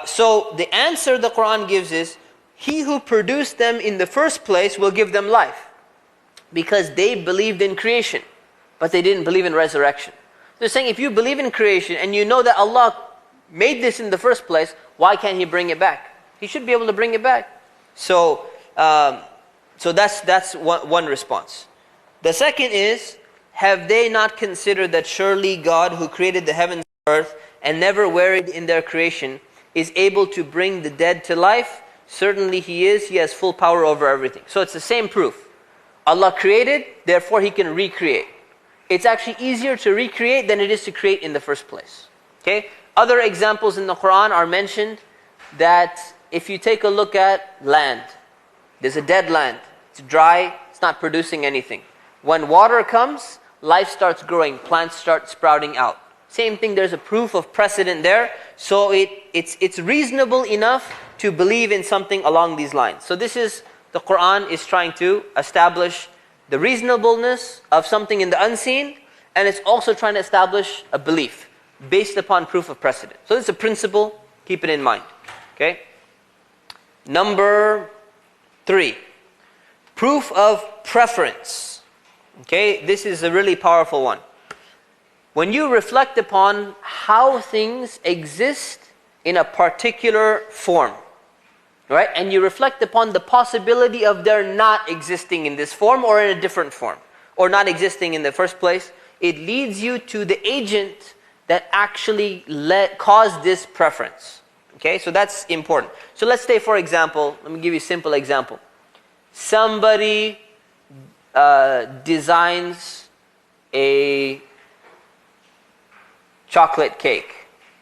So the answer the Quran gives is, He who produced them in the first place will give them life, because they believed in creation, but they didn't believe in resurrection. They're saying, if you believe in creation and you know that Allah made this in the first place, why can't He bring it back? He should be able to bring it back. So that's one response. The second is, have they not considered that surely God, who created the heavens and earth and never varied in their creation, is able to bring the dead to life? Certainly He is. He has full power over everything. So it's the same proof. Allah created, therefore He can recreate. It's actually easier to recreate than it is to create in the first place. Okay? Other examples in the Quran are mentioned that if you take a look at land, there's a dead land. It's dry, it's not producing anything. When water comes, life starts growing, plants start sprouting out. Same thing, there's a proof of precedent there. So it's reasonable enough to believe in something along these lines. So this is, the Quran is trying to establish the reasonableness of something in the unseen, and it's also trying to establish a belief based upon proof of precedent. So this is a principle, keep it in mind. Okay? Number 3, proof of preference. Okay, this is a really powerful one. When you reflect upon how things exist in a particular form, right, and you reflect upon the possibility of their not existing in this form or in a different form, or not existing in the first place, it leads you to the agent that actually caused this preference. Okay, so that's important. So let's say, for example, let me give you a simple example. Somebody designs a chocolate cake,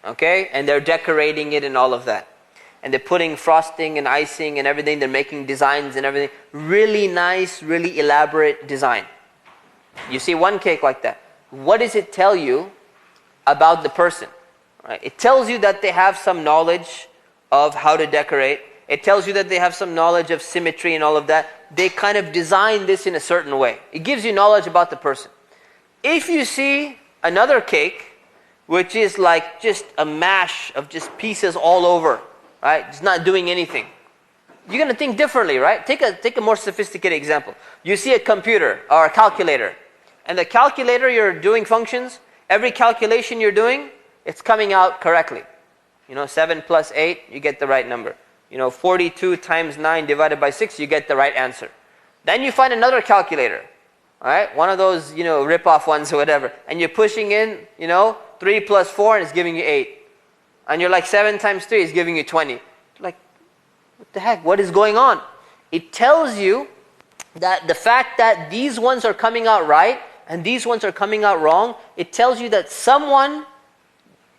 okay? And they're decorating it and all of that. And they're putting frosting and icing and everything. They're making designs and everything. Really nice, really elaborate design. You see one cake like that. What does it tell you about the person? Right? It tells you that they have some knowledge of how to decorate. It tells you that they have some knowledge of symmetry and all of that. They kind of design this in a certain way. It gives you knowledge about the person. If you see another cake, which is like just a mash of just pieces all over, right? It's not doing anything. you're going to think differently, right? Take a more sophisticated example. You see a computer or a calculator, and the calculator, you're doing functions. Every calculation you're doing, it's coming out correctly. 7 plus 8, you get the right number. 42 times 9 divided by 6, you get the right answer. Then you find another calculator, all right? One of those, rip-off ones or whatever. And you're pushing in, 3 plus 4, and it's giving you 8. And you're like, 7 times 3 is giving you 20. Like, what the heck? What is going on? It tells you that the fact that these ones are coming out right and these ones are coming out wrong, it tells you that someone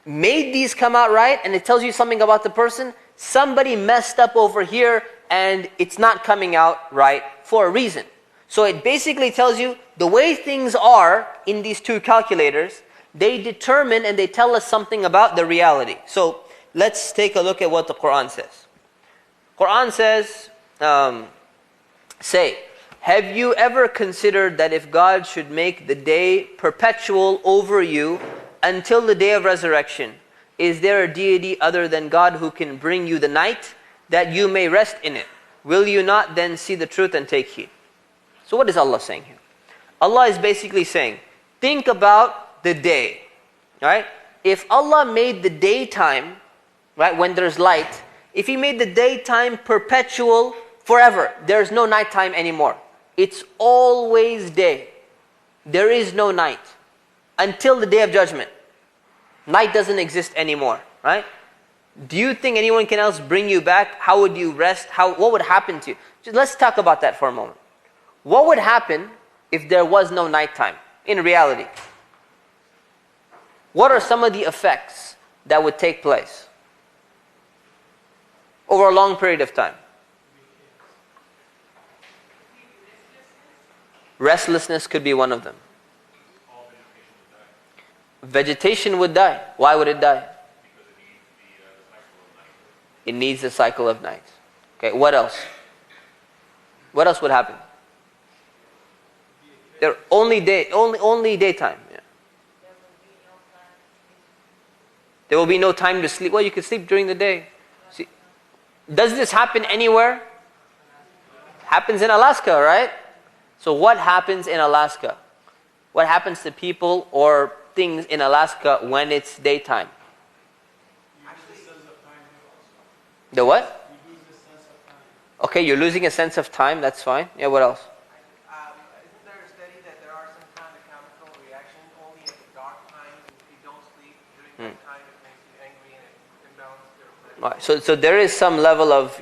made these come out right, and it tells you something about the person. Somebody messed up over here and it's not coming out right for a reason. So it basically tells you the way things are in these two calculators, they determine and they tell us something about the reality. So let's take a look at what the Quran says. Quran says, say, have you ever considered that if God should make the day perpetual over you until the day of resurrection, is there a deity other than God who can bring you the night that you may rest in it? Will you not then see the truth and take heed? So what is Allah saying here? Allah is basically saying, think about the day, right? If Allah made the daytime, right, when there's light, if He made the daytime perpetual forever, there's no nighttime anymore. It's always day. There is no night until the day of judgment. Night doesn't exist anymore, right? Do you think anyone can else bring you back? How would you rest? What would happen to you? Let's talk about that for a moment. What would happen if there was no nighttime in reality? What are some of the effects that would take place over a long period of time? Restlessness could be one of them. Vegetation would die. Why would it die? It needs the cycle of night. Okay, what else? What else would happen? There only daytime. Yeah. There will be no time to sleep. Well, you can sleep during the day. See, does this happen anywhere? Happens in Alaska, right? So what happens in Alaska? What happens to people or things in Alaska when it's daytime? The what? Okay, you're losing a sense of time. That's fine. Yeah, what else? Isn't there a study that there are some kind of chemical reaction only at the dark time? If you don't sleep during that time, it makes you angry and it imbalances your hormones. Right. So there is some level of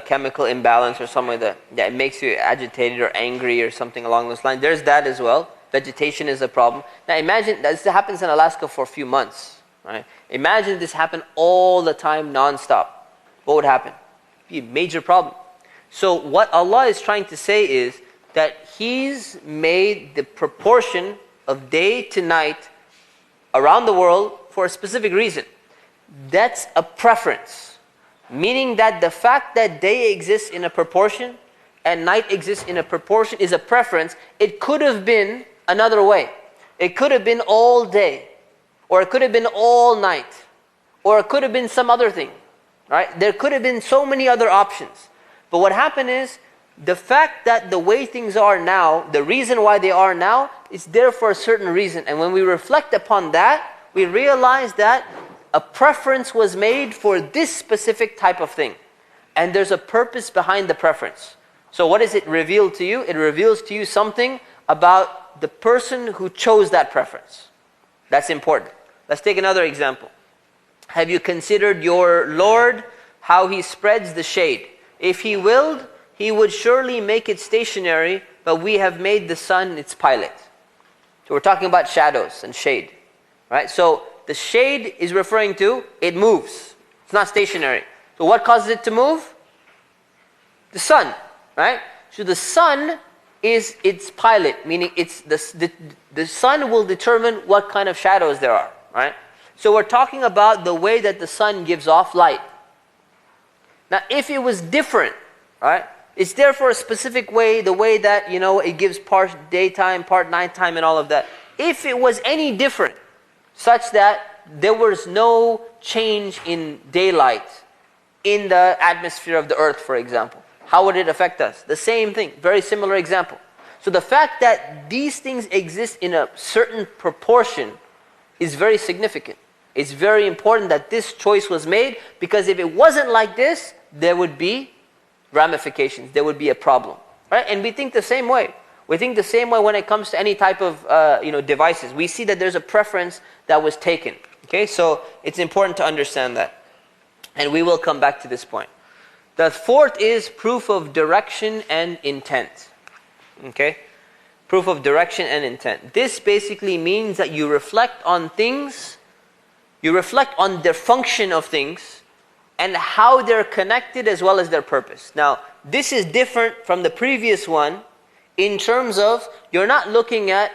chemical imbalance or something that makes you agitated or angry or something along those lines. There's that as well. Vegetation is a problem. Now imagine this happens in Alaska for a few months. Right? Imagine this happened all the time, non-stop. What would happen? It'd be a major problem. So what Allah is trying to say is that He's made the proportion of day to night around the world for a specific reason. That's a preference. Meaning that the fact that day exists in a proportion and night exists in a proportion is a preference. It could have been another way. It could have been all day, or it could have been all night, or it could have been some other thing. Right? There could have been so many other options. But what happened is, the fact that the way things are now, the reason why they are now, is there for a certain reason. And when we reflect upon that, we realize that a preference was made for this specific type of thing. And there's a purpose behind the preference. So what does it reveal to you? It reveals to you something about the person who chose that preference. That's important. Let's take another example. Have you considered your Lord, how He spreads the shade? If He willed, He would surely make it stationary, but we have made the sun its pilot. So we're talking about shadows and shade. Right? So the shade is referring to, it moves. It's not stationary. So what causes it to move? The sun. Right? So the sun is its pilot, meaning it's the sun will determine what kind of shadows there are. Right? So we're talking about the way that the sun gives off light. Now, if it was different, right? It's there for a specific way, the way that, it gives part daytime, part nighttime, and all of that. If it was any different, such that there was no change in daylight, in the atmosphere of the earth, for example. How would it affect us? The same thing, very similar example. So the fact that these things exist in a certain proportion is very significant. It's very important that this choice was made, because if it wasn't like this, there would be ramifications, there would be a problem. Right? And we think the same way. We think the same way when it comes to any type of devices. We see that there's a preference that was taken. Okay, so it's important to understand that. And we will come back to this point. The fourth is proof of direction and intent. Okay? Proof of direction and intent. This basically means that you reflect on things, you reflect on the function of things, and how they're connected as well as their purpose. Now, this is different from the previous one in terms of you're not looking at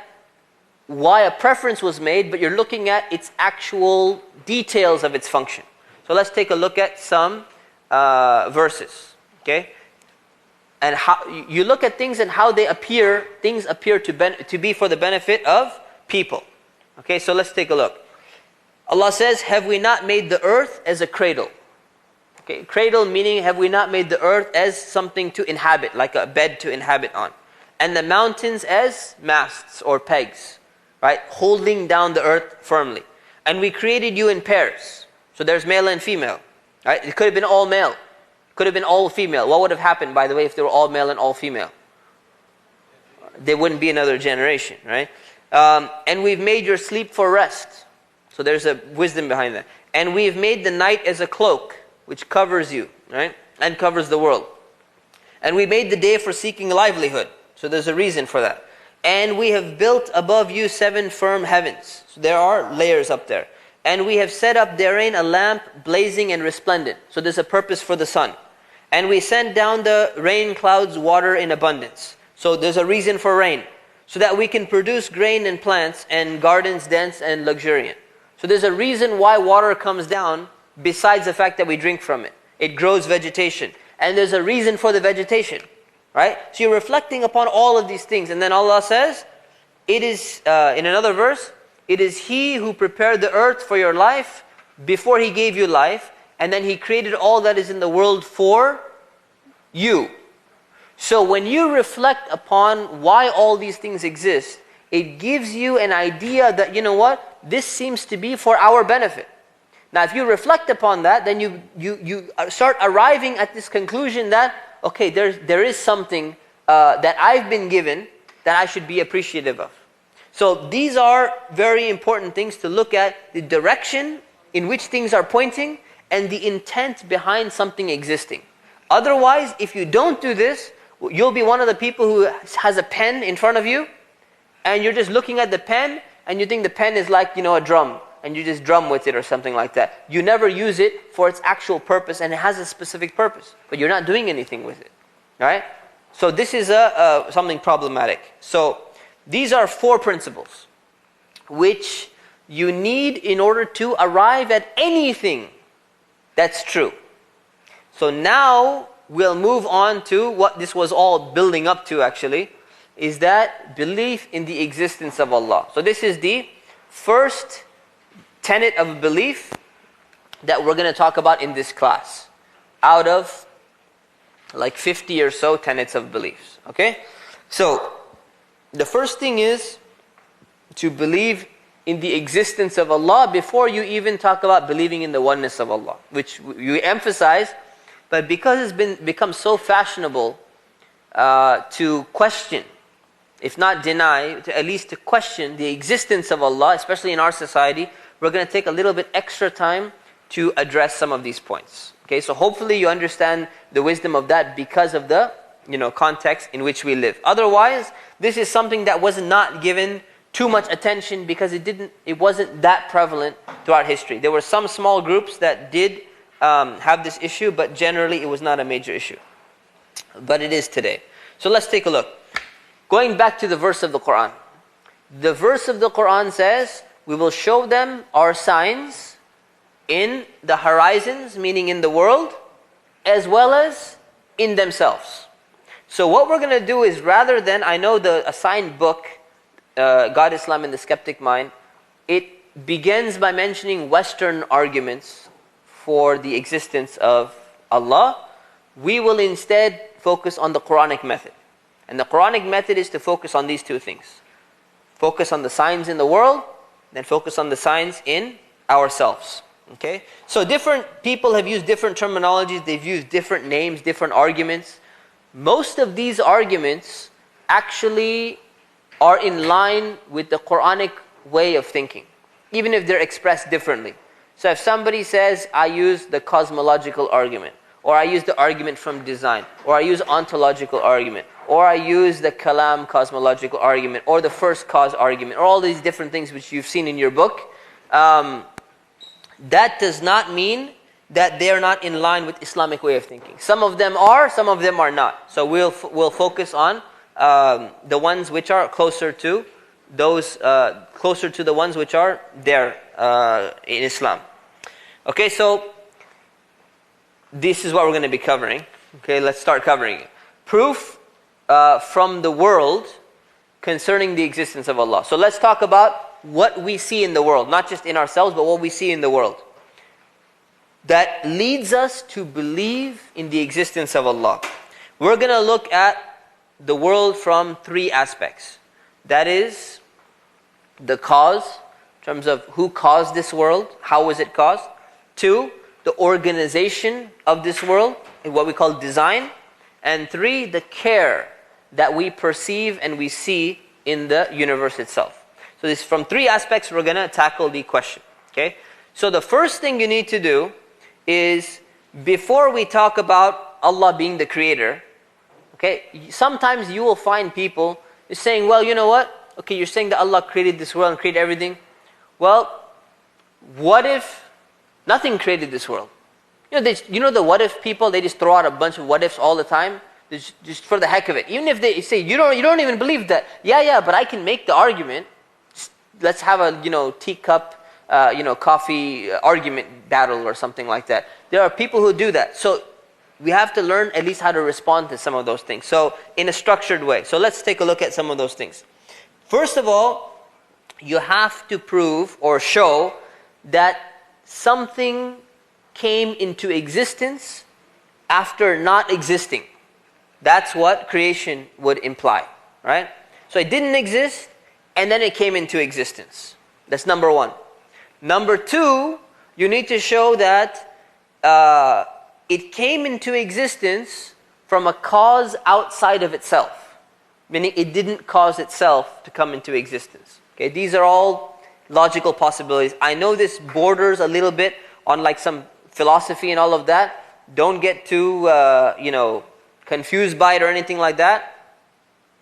why a preference was made, but you're looking at its actual details of its function. So let's take a look at some verses. Okay? And how you look at things and how they appear, things appear to be for the benefit of people. Okay, so let's take a look. Allah says, have we not made the earth as a cradle? Okay, cradle meaning, have we not made the earth as something to inhabit, like a bed to inhabit on? And the mountains as masts or pegs, right? Holding down the earth firmly. And we created you in pairs. So there's male and female, right? It could have been all male. Could have been all female. What would have happened, by the way, if they were all male and all female? There wouldn't be another generation, right? And we've made your sleep for rest. So there's a wisdom behind that. And we've made the night as a cloak, which covers you, right? And covers the world. And we made the day for seeking livelihood. So there's a reason for that. And we have built above you 7 firm heavens. So there are layers up there. And we have set up therein a lamp blazing and resplendent. So there's a purpose for the sun. And we send down the rain clouds water in abundance. So there's a reason for rain. So that we can produce grain and plants and gardens dense and luxuriant. So there's a reason why water comes down besides the fact that we drink from it. It grows vegetation. And there's a reason for the vegetation. Right? So you're reflecting upon all of these things. And then Allah says, it is, in another verse, it is He who prepared the earth for your life before He gave you life. And then He created all that is in the world for you. So when you reflect upon why all these things exist, it gives you an idea that, you know what, this seems to be for our benefit. Now if you reflect upon that, then you start arriving at this conclusion that, okay, there is something that I've been given that I should be appreciative of. So these are very important things to look at, the direction in which things are pointing, and the intent behind something existing. Otherwise, if you don't do this, you'll be one of the people who has a pen in front of you, and you're just looking at the pen, and you think the pen is like, a drum, and you just drum with it or something like that. You never use it for its actual purpose, and it has a specific purpose, but you're not doing anything with it. Right? So this is something problematic. So these are 4 principles which you need in order to arrive at anything that's true. So now we'll move on to what this was all building up to actually, is that belief in the existence of Allah. So this is the first tenet of belief that we're going to talk about in this class, out of like 50 or so tenets of beliefs. Okay? So the first thing is to believe in the existence of Allah before you even talk about believing in the oneness of Allah, which you emphasize, but because it's become so fashionable to question, if not deny, to at least to question the existence of Allah, especially in our society, we're going to take a little bit extra time to address some of these points. Okay, so hopefully you understand the wisdom of that because of the context in which we live. Otherwise, this is something that was not given too much attention because it wasn't that prevalent throughout history. There were some small groups that did have this issue, but generally it was not a major issue. But it is today. So let's take a look. Going back to the verse of the Quran. The verse of the Quran says, we will show them our signs in the horizons, meaning in the world, as well as in themselves. So what we're going to do is, rather than, I know the assigned book, God, Islam, and the Skeptic Mind, it begins by mentioning Western arguments for the existence of Allah, we will instead focus on the Quranic method. And the Quranic method is to focus on these two things. Focus on the signs in the world, then focus on the signs in ourselves. Okay? So different people have used different terminologies, they've used different names, different arguments. Most of these arguments actually are in line with the Quranic way of thinking, even if they're expressed differently. So if somebody says, I use the cosmological argument, or I use the argument from design, or I use ontological argument, or I use the kalam cosmological argument, or the first cause argument, or all these different things which you've seen in your book, that does not mean that they are not in line with Islamic way of thinking. Some of them are, some of them are not. So we'll focus on the ones which are closer to those, closer to the ones which are there in Islam. Okay, so this is what we're going to be covering. Okay, let's start covering it. Proof from the world concerning the existence of Allah. So let's talk about what we see in the world, not just in ourselves, but what we see in the world that leads us to believe in the existence of Allah. We're going to look at the world from three aspects. That is the cause, in terms of who caused this world, how was it caused. 2, the organization of this world, what we call design. And 3, the care that we perceive and we see in the universe itself. So this, from 3 aspects, we're going to tackle the question. Okay? So the first thing you need to do is, before we talk about Allah being the creator, okay, sometimes you will find people saying, well, you know what? Okay, you're saying that Allah created this world and created everything. Well, what if nothing created this world? You know the what if people, they just throw out a bunch of what ifs all the time, just for the heck of it. Even if they say, you don't even believe that. Yeah, but I can make the argument. Let's have a, teacup, coffee argument battle or something like that. There are people who do that. So we have to learn at least how to respond to some of those things. So in a structured way. So let's take a look at some of those things. First of all, you have to prove or show that something came into existence after not existing. That's what creation would imply, right? So it didn't exist and then it came into existence. That's number 1. Number 2, you need to show that it came into existence from a cause outside of itself. Meaning it didn't cause itself to come into existence. Okay, these are all logical possibilities. I know this borders a little bit on like some philosophy and all of that. Don't get too, confused by it or anything like that.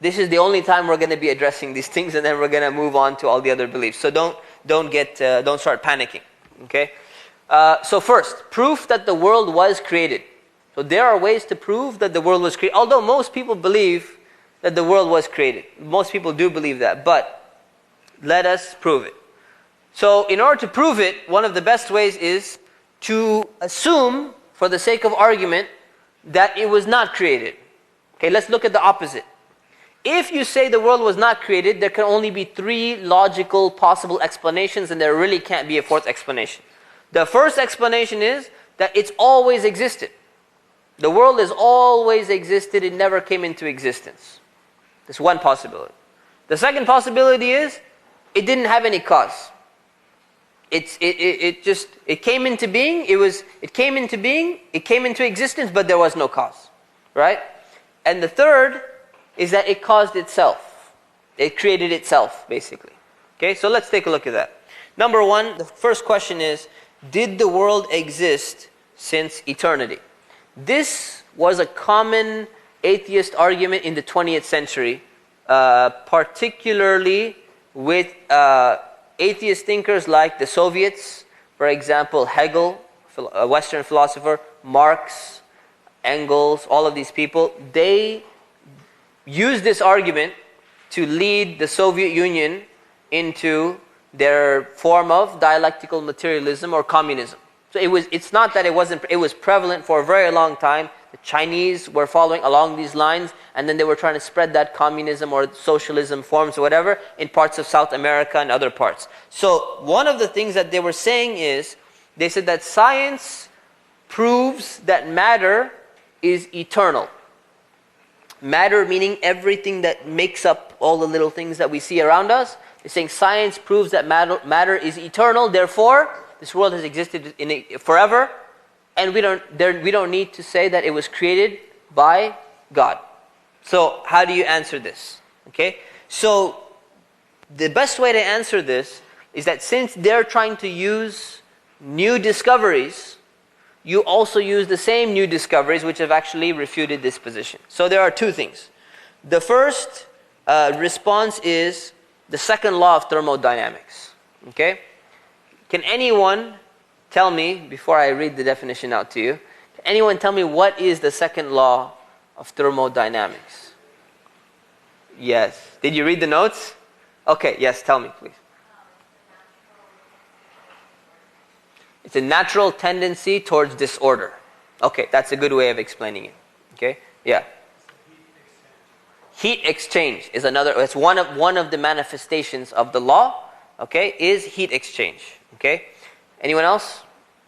This is the only time we're going to be addressing these things, and then we're going to move on to all the other beliefs. So don't start panicking. Okay. So first, proof that the world was created. So there are ways to prove that the world was created. Although most people believe that the world was created. Most people do believe that. But let us prove it. So in order to prove it, one of the best ways is to assume, for the sake of argument, that it was not created. Okay, let's look at the opposite. If you say the world was not created, there can only be 3 logical possible explanations, and there really can't be a 4th explanation. The first explanation is that it's always existed. The world has always existed, it never came into existence. That's one possibility. The second possibility is it didn't have any cause. It came into being, it came into existence, but there was no cause. Right? And the third is that it caused itself. It created itself, basically. Okay, so let's take a look at that. Number 1, the first question is, did the world exist since eternity? This was a common atheist argument in the 20th century, particularly with atheist thinkers like the Soviets, for example, Hegel, a Western philosopher, Marx, Engels, all of these people. They used this argument to lead the Soviet Union into their form of dialectical materialism or communism. So it's not that it was prevalent for a very long time. The Chinese were following along these lines, and then they were trying to spread that communism or socialism forms or whatever in parts of South America and other parts. So one of the things that they were saying is, they said that science proves that matter is eternal. Matter meaning everything that makes up all the little things that we see around us. It's saying science proves that matter is eternal, therefore this world has existed forever, and we don't need to say that it was created by God. So how do you answer this? Okay, so the best way to answer this is that since they're trying to use new discoveries, you also use the same new discoveries which have actually refuted this position. So there are two things. The first response is the second law of thermodynamics. Okay? Can anyone tell me, before I read the definition out to you, can anyone tell me what is the second law of thermodynamics? Yes. Did you read the notes? Okay, yes, tell me please. It's a natural tendency towards disorder. Okay, that's a good way of explaining it. Okay? Yeah. Heat exchange is another, it's one of the manifestations of the law, okay, is heat exchange. Okay? Anyone else?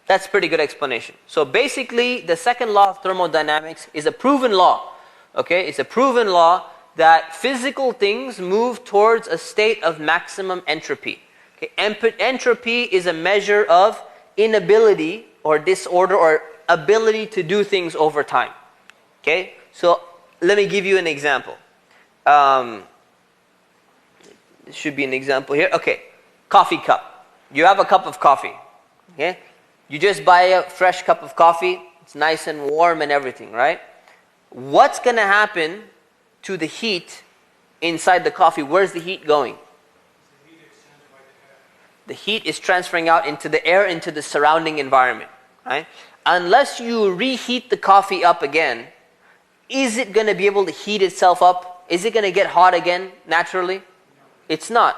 That's a pretty good explanation. So basically, the second law of thermodynamics is a proven law. Okay? It's a proven law that physical things move towards a state of maximum entropy. Okay? Entropy is a measure of inability or disorder or ability to do things over time. Okay? So let me give you an example. There should be an example here. Okay. Coffee cup. You have a cup of coffee. Okay? You just buy a fresh cup of coffee. It's nice and warm and everything, right? What's going to happen to the heat inside the coffee? Where's the heat going? The heat is transferring out into the air, into the surrounding environment, right? Unless you reheat the coffee up again, is it going to be able to heat itself up? Is it going to get hot again naturally? It's not.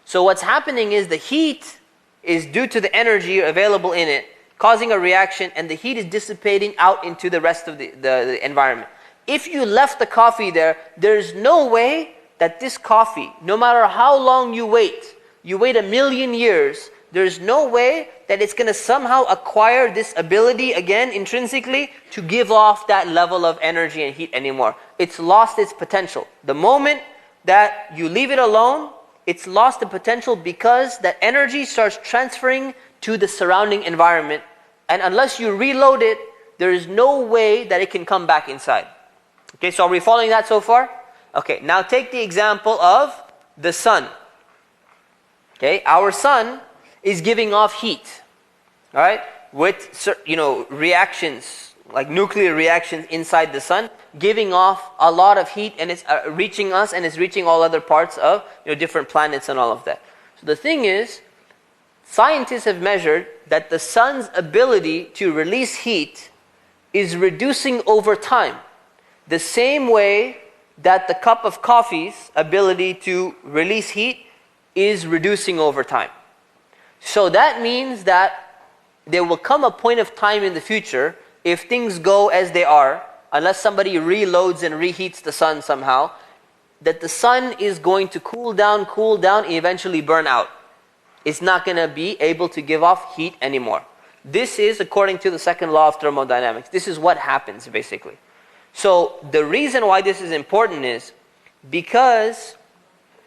So what's happening is the heat is due to the energy available in it, causing a reaction, and the heat is dissipating out into the rest of the environment. If you left the coffee there, there's no way that this coffee, no matter how long you wait 1,000,000 years, there's no way that it's going to somehow acquire this ability again intrinsically to give off that level of energy and heat anymore. It's lost its potential. The moment that you leave it alone, it's lost the potential because that energy starts transferring to the surrounding environment. And unless you reload it, there is no way that it can come back inside. Okay, so are we following that so far? Okay, now take the example of the sun. Okay, our sun is giving off heat, all right, with reactions like nuclear reactions inside the sun, giving off a lot of heat, and it's reaching us, and it's reaching all other parts of different planets and all of that. So the thing is, scientists have measured that the sun's ability to release heat is reducing over time, the same way that the cup of coffee's ability to release heat is reducing over time. So that means that there will come a point of time in the future, if things go as they are, unless somebody reloads and reheats the sun somehow, that the sun is going to cool down, and eventually burn out. It's not going to be able to give off heat anymore. This is according to the second law of thermodynamics. This is what happens basically. So the reason why this is important is because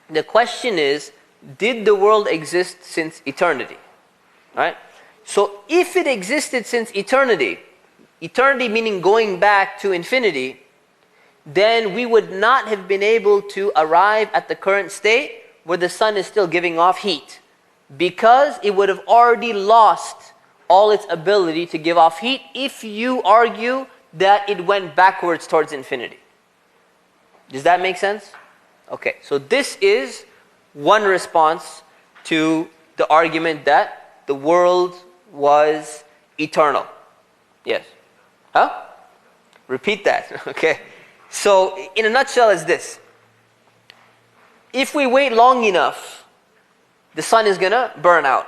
the question is, did the world exist since eternity? Right? So if it existed since eternity meaning going back to infinity, then we would not have been able to arrive at the current state where the sun is still giving off heat, because it would have already lost all its ability to give off heat if you argue that it went backwards towards infinity. Does that make sense? Okay, so this is one response to the argument that the world was eternal. Yes. Huh? Repeat that. Okay. So, in a nutshell is this. If we wait long enough, the sun is going to burn out.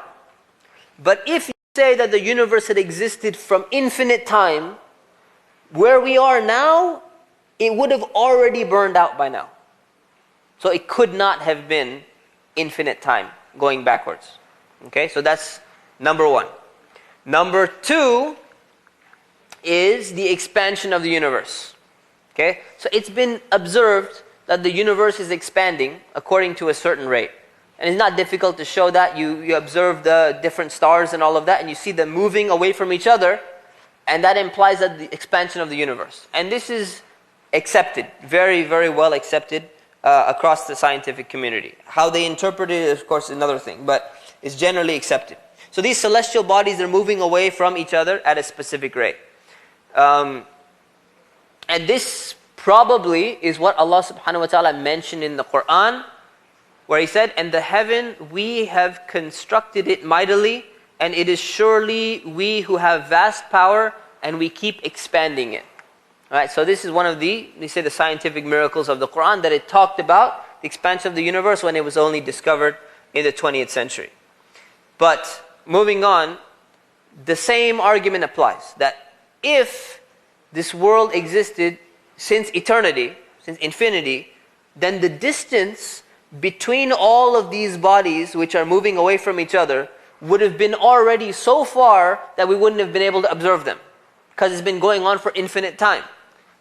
But if you say that the universe had existed from infinite time, where we are now, it would have already burned out by now. So it could not have been infinite time going backwards. Okay, so that's number one. Number two, is the expansion of the universe. Okay? So it's been observed that the universe is expanding according to a certain rate. And it's not difficult to show that. You observe the different stars and all of that, and you see them moving away from each other, and that implies that the expansion of the universe. And this is accepted, very, very well accepted across the scientific community. How they interpret it is, of course, another thing, but it's generally accepted. So these celestial bodies are moving away from each other at a specific rate. And this probably is what Allah subhanahu wa ta'ala mentioned in the Quran, where He said, "And the heaven, we have constructed it mightily, and it is surely we who have vast power, and we keep expanding it." Alright, so this is one of the scientific miracles of the Quran, that it talked about the expansion of the universe when it was only discovered in the 20th century. But moving on, the same argument applies, that if this world existed since eternity, since infinity, then the distance between all of these bodies which are moving away from each other would have been already so far that we wouldn't have been able to observe them, because it's been going on for infinite time.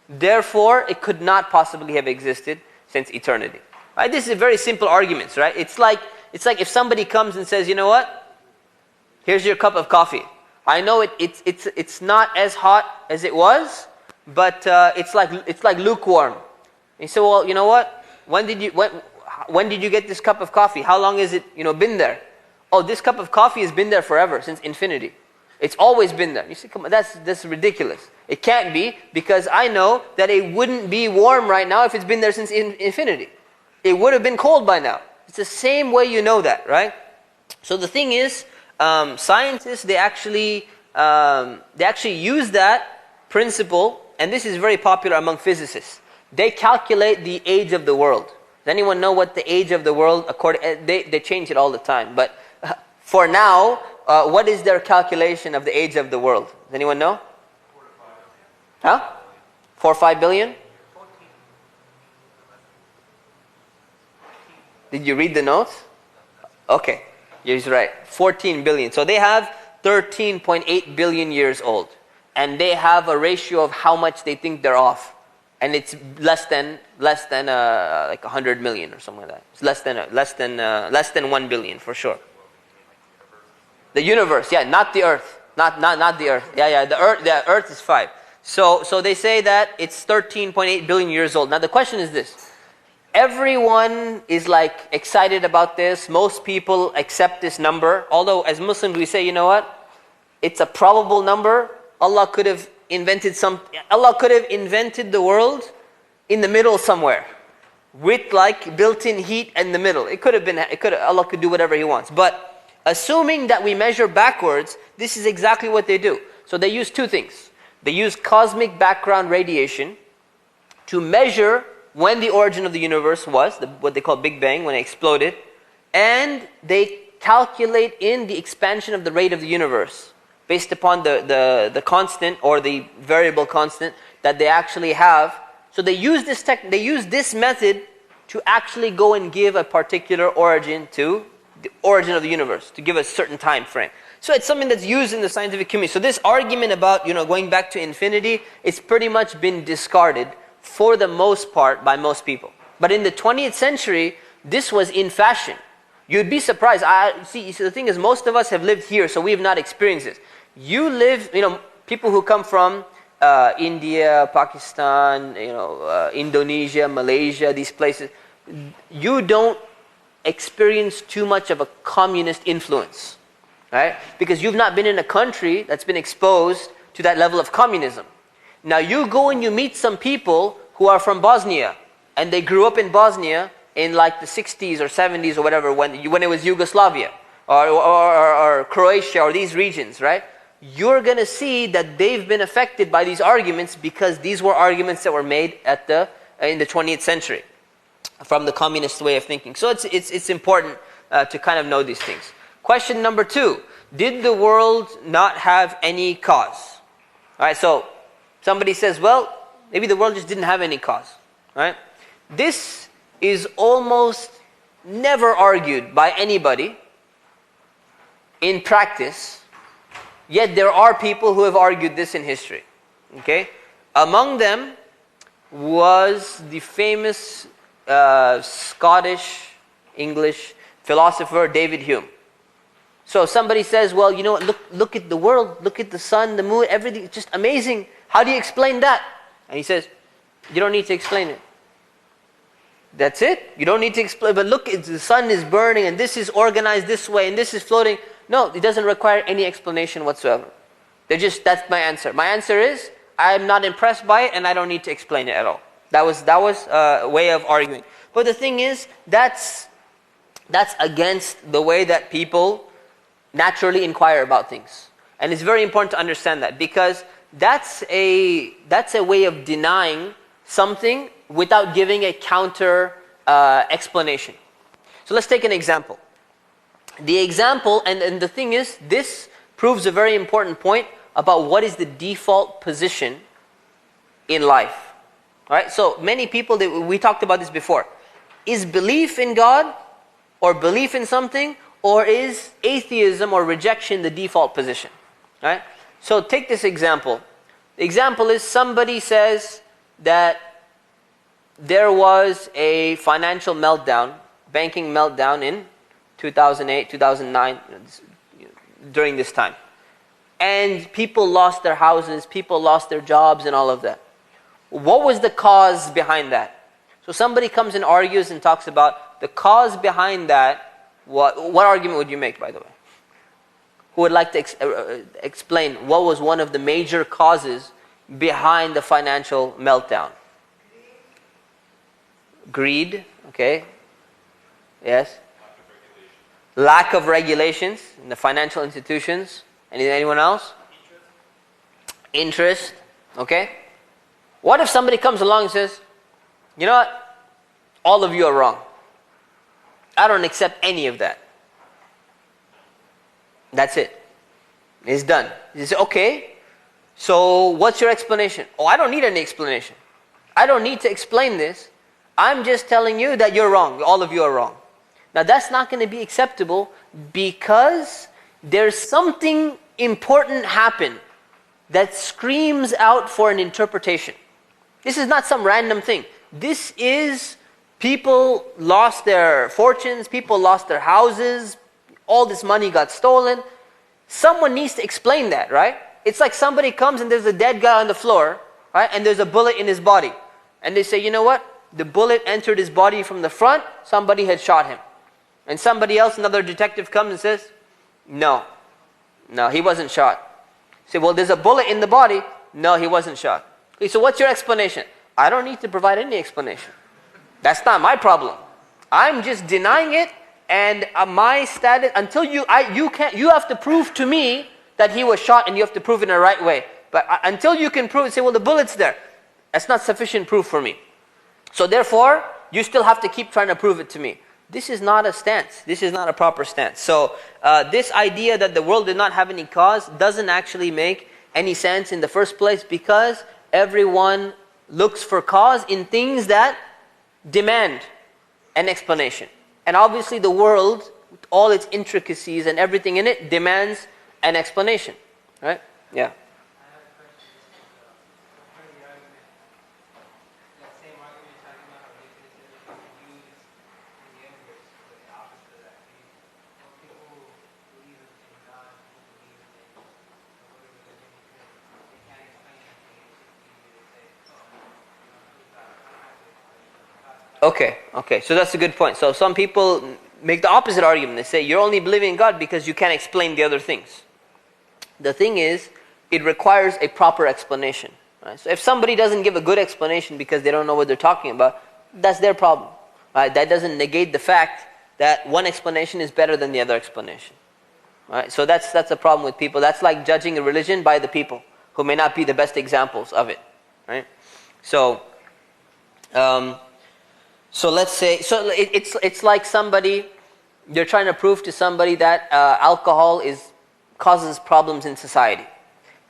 Therefore, it could not possibly have existed since eternity. Right? This is very simple arguments, right? It's like if somebody comes and says, "You know what? Here's your cup of coffee. I know it's not as hot as it was, but it's like lukewarm." And you say, "Well, you know what? When did you get this cup of coffee? How long has it been there?" "Oh, this cup of coffee has been there forever, since infinity. It's always been there." You say, "Come on, that's ridiculous. It can't be, because I know that it wouldn't be warm right now if it's been there since infinity. It would have been cold by now." It's the same way you know that, right? So the thing is, scientists, they actually use that principle, and this is very popular among physicists. They calculate the age of the world. Does anyone know what the age of the world, they change it all the time, but for now, what is their calculation of the age of the world? Does anyone know? 4 or 5 billion? Did you read the notes? Okay, he's right. 14 billion. So they have 13.8 billion years old, and they have a ratio of how much they think they're off, and it's less than like 100 million or something like that. It's less than 1 billion for sure. The universe, yeah, not the Earth, not the Earth. Yeah, the Earth is 5. So they say that it's 13.8 billion years old. Now the question is this: everyone is like excited about this. Most people accept this number. Although as Muslims we say, you know what? It's a probable number. Allah could have invented the world in the middle somewhere, with like built-in heat in the middle. Allah could do whatever He wants. But assuming that we measure backwards, this is exactly what they do. So they use two things. They use cosmic background radiation to measure when the origin of the universe was, what they call Big Bang, when it exploded, and they calculate in the expansion of the rate of the universe based upon the constant or the variable constant that they actually have. So they use this method to actually go and give a particular origin to the origin of the universe, to give a certain time frame. So it's something that's used in the scientific community. So this argument about going back to infinity, it's pretty much been discarded for the most part by most people. But in the 20th century, this was in fashion. You'd be surprised. See, the thing is, most of us have lived here, so we have not experienced this. You live, people who come from India, Pakistan, Indonesia, Malaysia, these places, you don't experience too much of a communist influence, right? Because you've not been in a country that's been exposed to that level of communism. Now you go and you meet some people who are from Bosnia, and they grew up in Bosnia in like the 60s or 70s or whatever, when it was Yugoslavia or Croatia or these regions, right? You're going to see that they've been affected by these arguments, because these were arguments that were made in the 20th century from the communist way of thinking. So it's important to kind of know these things. Question number 2: did the world not have any cause? All right, so somebody says, well, maybe the world just didn't have any cause, right? This is almost never argued by anybody in practice, yet there are people who have argued this in history. Okay? Among them was the famous Scottish, English philosopher David Hume. So somebody says, well, you know what, look at the world, look at the sun, the moon, everything, it's just amazing. How do you explain that? And he says, you don't need to explain it. That's it. You don't need to explain, but look, the sun is burning and this is organized this way and this is floating. No, it doesn't require any explanation whatsoever. That's my answer. My answer is, I'm not impressed by it and I don't need to explain it at all. That was a way of arguing. But the thing is, that's against the way that people naturally inquire about things. And it's very important to understand that, because that's a way of denying something without giving a counter explanation. So let's take an example. The example, and the thing is, this proves a very important point about what is the default position in life. Alright, so many people, we talked about this before. Is belief in God or belief in something, or is atheism or rejection the default position? Right? So take this example. The example is, somebody says that there was a financial meltdown, banking meltdown in 2008, 2009, during this time. And people lost their houses, people lost their jobs and all of that. What was the cause behind that? So somebody comes and argues and talks about the cause behind that. What argument would you make, by the way? Who would like to explain what was one of the major causes behind the financial meltdown? Greed, okay. Yes? Lack of regulations in the financial institutions. Anyone else? Interest, okay. What if somebody comes along and says, you know what? All of you are wrong. I don't accept any of that. That's it. It's done. You say, okay, so what's your explanation? Oh, I don't need any explanation. I don't need to explain this. I'm just telling you that you're wrong. All of you are wrong. Now that's not going to be acceptable, because there's something important happen that screams out for an interpretation. This is not some random thing. This is, people lost their fortunes, people lost their houses, all this money got stolen. Someone needs to explain that, right? It's like somebody comes and there's a dead guy on the floor, right? And there's a bullet in his body. And they say, you know what? The bullet entered his body from the front, somebody had shot him. And somebody else, another detective comes and says, no, he wasn't shot. Say, well, there's a bullet in the body. No, he wasn't shot. Okay, so what's your explanation? I don't need to provide any explanation. That's not my problem. I'm just denying it, and my status, until you have to prove to me that he was shot, and you have to prove it in the right way. But until you can prove it, say, well, the bullet's there. That's not sufficient proof for me. So therefore, you still have to keep trying to prove it to me. This is not a stance. This is not a proper stance. So this idea that the world did not have any cause doesn't actually make any sense in the first place, because everyone looks for cause in things that demand an explanation. And obviously the world, with all its intricacies and everything in it, demands an explanation. Right? Yeah. Okay, so that's a good point. So some people make the opposite argument. They say, you're only believing in God because you can't explain the other things. The thing is, it requires a proper explanation. Right? So if somebody doesn't give a good explanation because they don't know what they're talking about, that's their problem. Right? That doesn't negate the fact that one explanation is better than the other explanation. Right? So that's a problem with people. That's like judging a religion by the people, who may not be the best examples of it. Right? So let's say, it's like somebody, you're trying to prove to somebody that alcohol causes problems in society.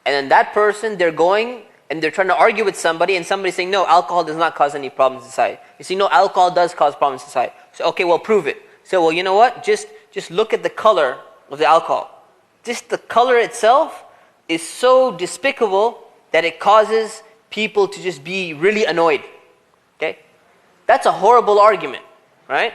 And then that person, they're going and they're trying to argue with somebody, and somebody's saying, no, alcohol does not cause any problems in society. You see, no, alcohol does cause problems in society. So, okay, well, prove it. So, well, you know what? Just look at the color of the alcohol. Just the color itself is so despicable that it causes people to just be really annoyed. Okay? That's a horrible argument, right?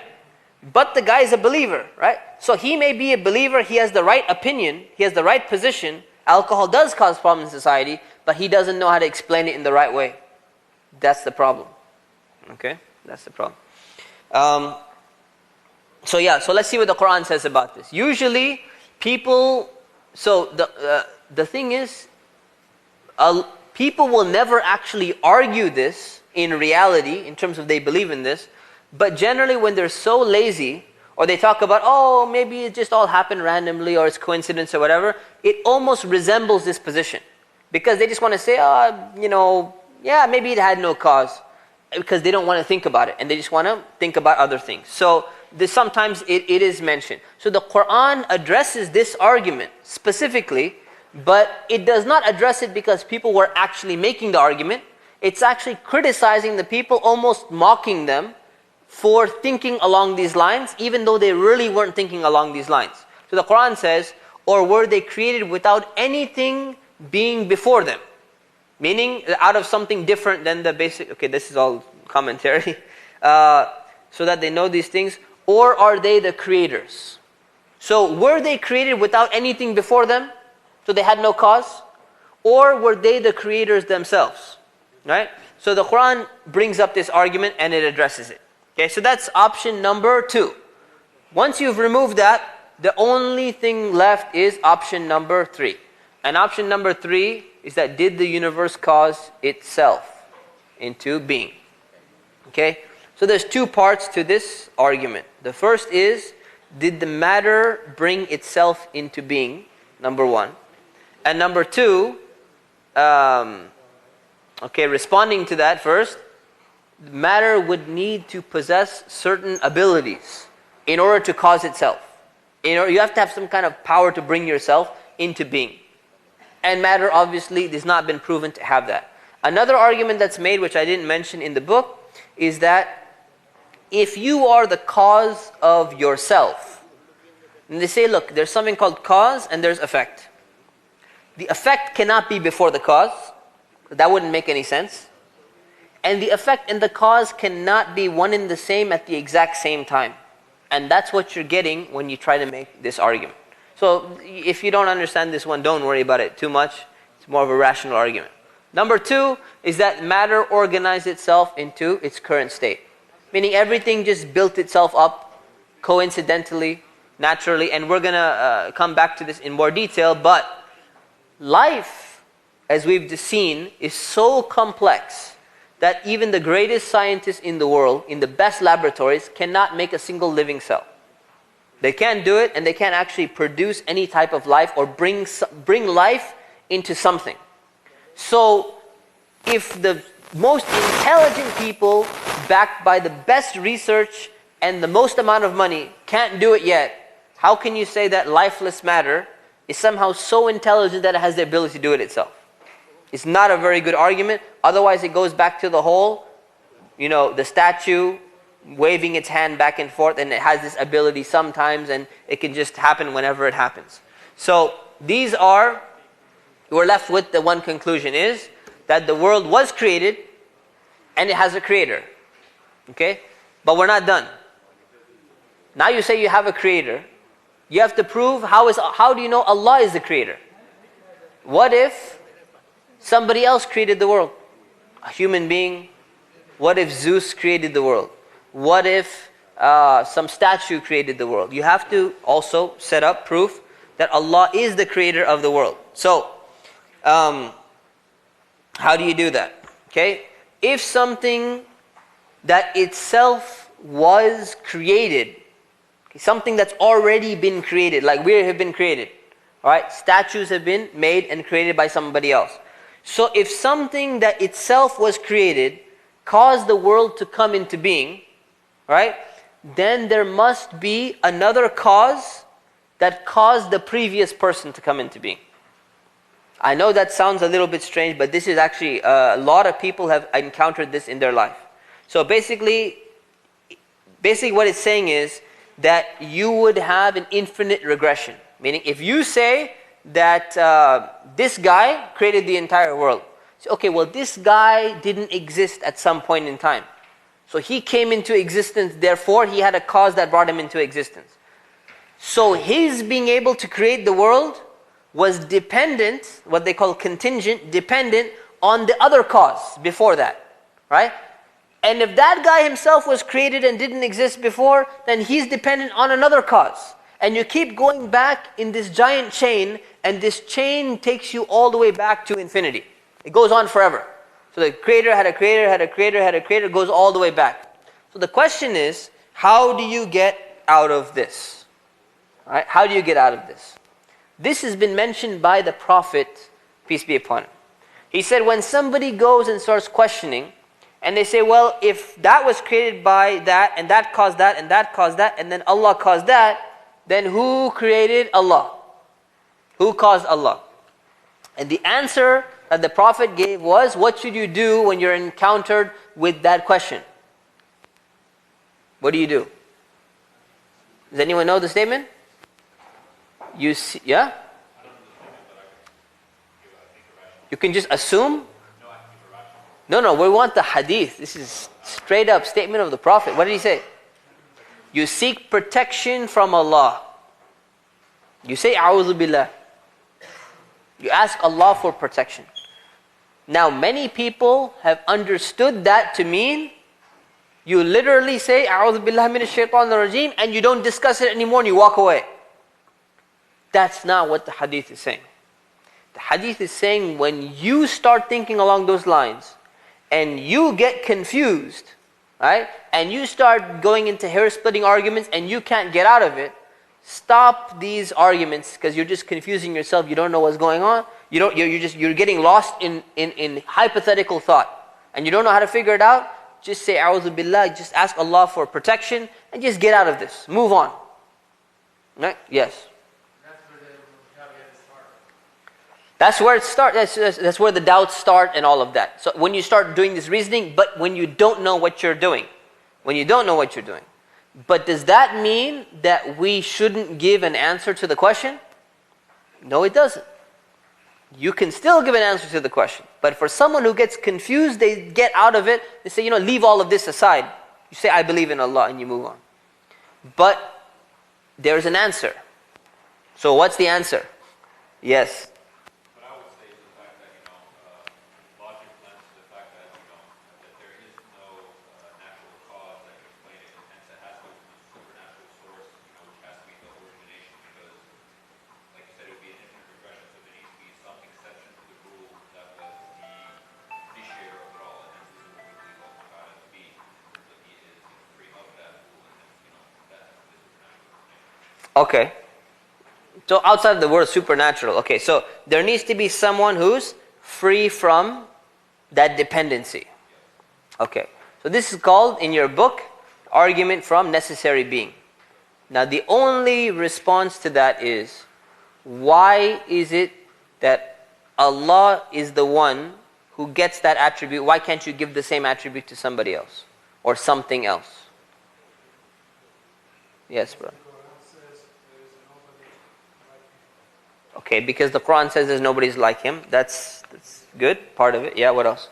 But the guy is a believer, right? So he may be a believer, he has the right opinion, he has the right position. Alcohol does cause problems in society, but he doesn't know how to explain it in the right way. That's the problem. Okay? That's the problem. So let's see what the Quran says about this. Usually, people, the thing is, people will never actually argue this in reality, in terms of they believe in this, but generally when they're so lazy, or they talk about, oh, maybe it just all happened randomly, or it's coincidence or whatever, it almost resembles this position. Because they just want to say, yeah, maybe it had no cause. Because they don't want to think about it, and they just want to think about other things. So sometimes it is mentioned. So the Quran addresses this argument specifically, but it does not address it because people were actually making the argument. It's actually criticizing the people, almost mocking them for thinking along these lines, even though they really weren't thinking along these lines. So the Quran says, or were they created without anything being before them? Meaning out of something different than the basic, okay, this is all commentary, so that they know these things. Or are they the creators? So were they created without anything before them? So they had no cause? Or were they the creators themselves? Right? So the Quran brings up this argument and it addresses it. Okay, so that's option number 2. Once you've removed that, the only thing left is option number 3. And option number 3 is that did the universe cause itself into being? Okay? So there's 2 parts to this argument. The first is, did the matter bring itself into being? Number 1. And number 2, responding to that first, matter would need to possess certain abilities in order to cause itself. You have to have some kind of power to bring yourself into being. And matter obviously has not been proven to have that. Another argument that's made, which I didn't mention in the book, is that if you are the cause of yourself, and they say, look, there's something called cause and there's effect. The effect cannot be before the cause. That wouldn't make any sense. And the effect and the cause cannot be one and the same at the exact same time. And that's what you're getting when you try to make this argument. So if you don't understand this one, don't worry about it too much. It's more of a rational argument. Number 2 is that matter organized itself into its current state. Meaning everything just built itself up coincidentally, naturally. And we're going to come back to this in more detail. But life, as we've just seen, is so complex that even the greatest scientists in the world, in the best laboratories, cannot make a single living cell. They can't do it, and they can't actually produce any type of life or bring life into something. So, if the most intelligent people, backed by the best research and the most amount of money, can't do it yet, how can you say that lifeless matter is somehow so intelligent that it has the ability to do it itself? It's not a very good argument. Otherwise, it goes back to the whole, the statue waving its hand back and forth, and it has this ability sometimes, and it can just happen whenever it happens. So we're left with the one conclusion is that the world was created and it has a creator. Okay? But we're not done. Now you say you have a creator. You have to prove how do you know Allah is the creator? What if somebody else created the world? A human being? What if Zeus created the world? What if some statue created the world? You have to also set up proof that Allah is the creator of the world. So, how do you do that? Okay? If something that itself was created, something that's already been created, like we have been created, all right? Statues have been made and created by somebody else. So if something that itself was created caused the world to come into being, right? Then there must be another cause that caused the previous person to come into being. I know that sounds a little bit strange, but this is actually, a lot of people have encountered this in their life. So basically what it's saying is that you would have an infinite regression. Meaning if you say that this guy created the entire world, Say, okay, well this guy didn't exist at some point in time. So he came into existence, therefore he had a cause that brought him into existence. So his being able to create the world was dependent, what they call contingent, dependent on the other cause before that, right? And if that guy himself was created and didn't exist before, then he's dependent on another cause. And you keep going back in this giant chain, and this chain takes you all the way back to infinity. It goes on forever. So the creator had a creator, had a creator, had a creator, goes all the way back. So the question is, how do you get out of this? Right? How do you get out of this? This has been mentioned by the Prophet, peace be upon him. He said when somebody goes and starts questioning, and they say, well, if that was created by that, and that caused that, and that caused that, and then Allah caused that, then who created Allah? Who caused Allah? And the answer that the Prophet gave was, what should you do when you're encountered with that question? What do you do? Does anyone know the statement? You see, yeah? You can just assume? No, we want the hadith. This is straight up statement of the Prophet. What did he say? You seek protection from Allah. You say, A'udhu Billah. You ask Allah for protection. Now, many people have understood that to mean you literally say, A'udhu Billah minash shaitanir rajeem, and you don't discuss it anymore and you walk away. That's not what the hadith is saying. The hadith is saying when you start thinking along those lines and you get confused, right? And you start going into hair-splitting arguments and you can't get out of it, stop these arguments because you're just confusing yourself. You don't know what's going on. You're getting lost in hypothetical thought. And you don't know how to figure it out. Just say, A'udhu Billah, just ask Allah for protection and just get out of this. Move on. Right? Yes. That's where it starts. That's where the doubts start and all of that. So when you start doing this reasoning, but when you don't know what you're doing. But does that mean that we shouldn't give an answer to the question? No, it doesn't. You can still give an answer to the question. But for someone who gets confused, they get out of it. They say, leave all of this aside. You say, I believe in Allah, and you move on. But there's an answer. So what's the answer? Yes. Okay. So outside of the word supernatural, okay, so there needs to be someone who's free from that dependency. Okay. So this is called, in your book, argument from necessary being. Now the only response to that is, why is it that Allah is the one who gets that attribute? Why can't you give the same attribute to somebody else? Or something else? Yes, bro. Okay, because the Quran says there's nobody's like him. That's good, part of it. Yeah, what else?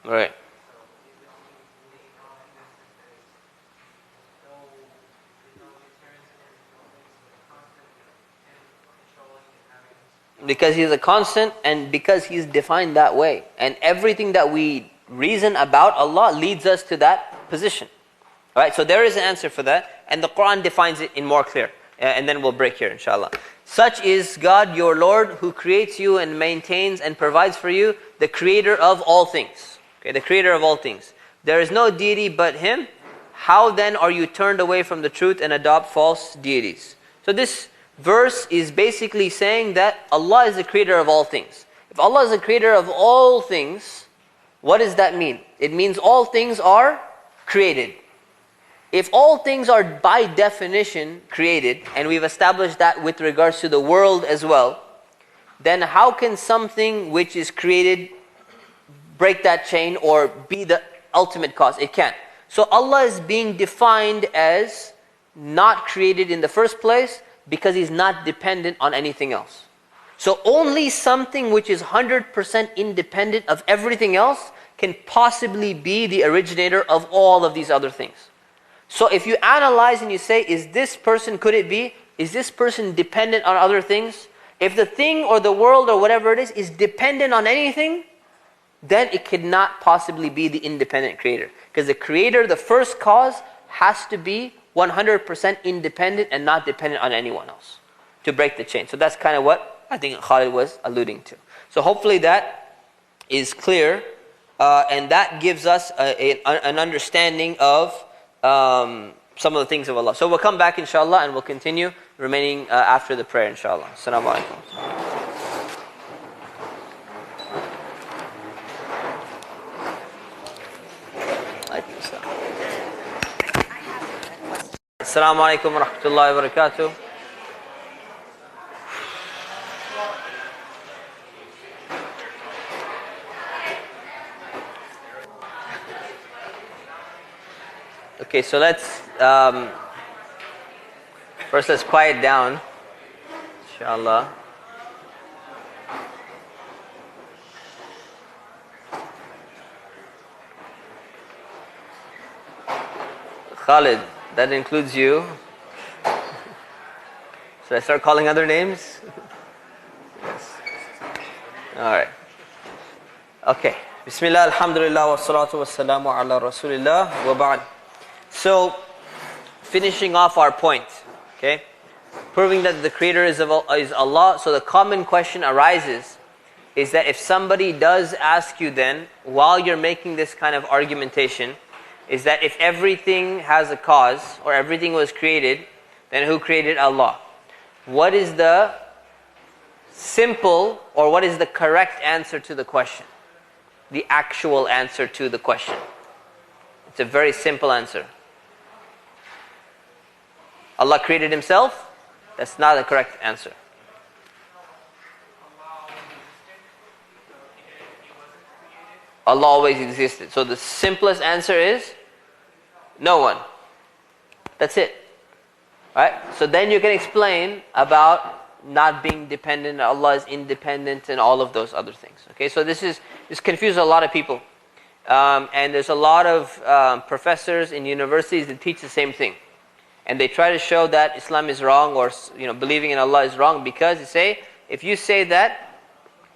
Right. Because he's a constant and because he's defined that way. And everything that we reason about Allah leads us to that position. Alright, so there is an answer for that. And the Quran defines it in more clear. And then we'll break here, inshallah. Such is God, your Lord, who creates you and maintains and provides for you, the creator of all things. Okay, the creator of all things. There is no deity but Him. How then are you turned away from the truth and adopt false deities? So this verse is basically saying that Allah is the creator of all things. If Allah is the creator of all things, what does that mean? It means all things are created. If all things are by definition created, and we've established that with regards to the world as well, then how can something which is created break that chain or be the ultimate cause? It can't. So Allah is being defined as not created in the first place because He's not dependent on anything else. So only something which is 100% independent of everything else can possibly be the originator of all of these other things. So if you analyze and you say, is this person, could it be? Is this person dependent on other things? If the thing or the world or whatever it is dependent on anything, then it cannot possibly be the independent creator. Because the creator, the first cause, has to be 100% independent and not dependent on anyone else to break the chain. So that's kind of what I think Khalid was alluding to. So hopefully that is clear, and that gives us an understanding of some of the things of Allah. So we'll come back inshallah and we'll continue remaining after the prayer inshallah. Assalamu alaikum. Assalamu alaikum wa rahmatullahi wa barakatuh. Okay, so let's first let's quiet down, inshallah. Khalid, that includes you. Should I start calling other names? Yes. All right. Okay. Bismillah, alhamdulillah, wa salatu wa salamu ala rasulillah, wa ba'd. So, finishing off our point, okay? Proving that the creator is Allah. So the common question arises is that if somebody does ask you then, while you're making this kind of argumentation, is that if everything has a cause, or everything was created, then who created Allah? What is the simple, or what is the correct answer to the question? The actual answer to the question. It's a very simple answer. Allah created Himself? That's not the correct answer. Allah always existed. So the simplest answer is no one. That's it. Right? So then you can explain about not being dependent, Allah is independent, and all of those other things. Okay, so this confuses a lot of people. And there's a lot of professors in universities that teach the same thing. And they try to show that Islam is wrong, or believing in Allah is wrong, because they say, if you say that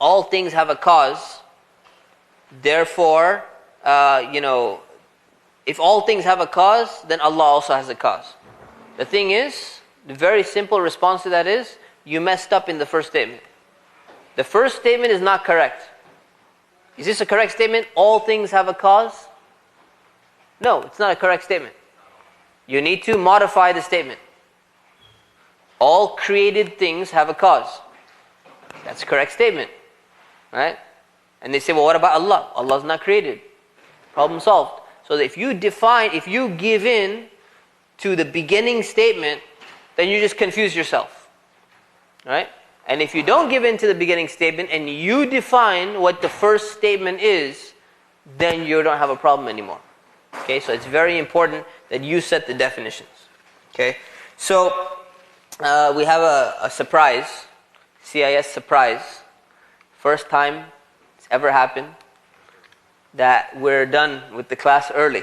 all things have a cause, therefore, if all things have a cause, then Allah also has a cause. The thing is, the very simple response to that is, you messed up in the first statement. The first statement is not correct. Is this a correct statement? All things have a cause? No, it's not a correct statement. You need to modify the statement. All created things have a cause. That's a correct statement. Right? And they say, well, what about Allah? Allah is not created. Problem solved. So if you give in to the beginning statement, then you just confuse yourself. Right? And if you don't give in to the beginning statement and you define what the first statement is, then you don't have a problem anymore. Okay, so it's very important that you set the definitions. Okay, so we have a surprise, CIS surprise. First time it's ever happened that we're done with the class early.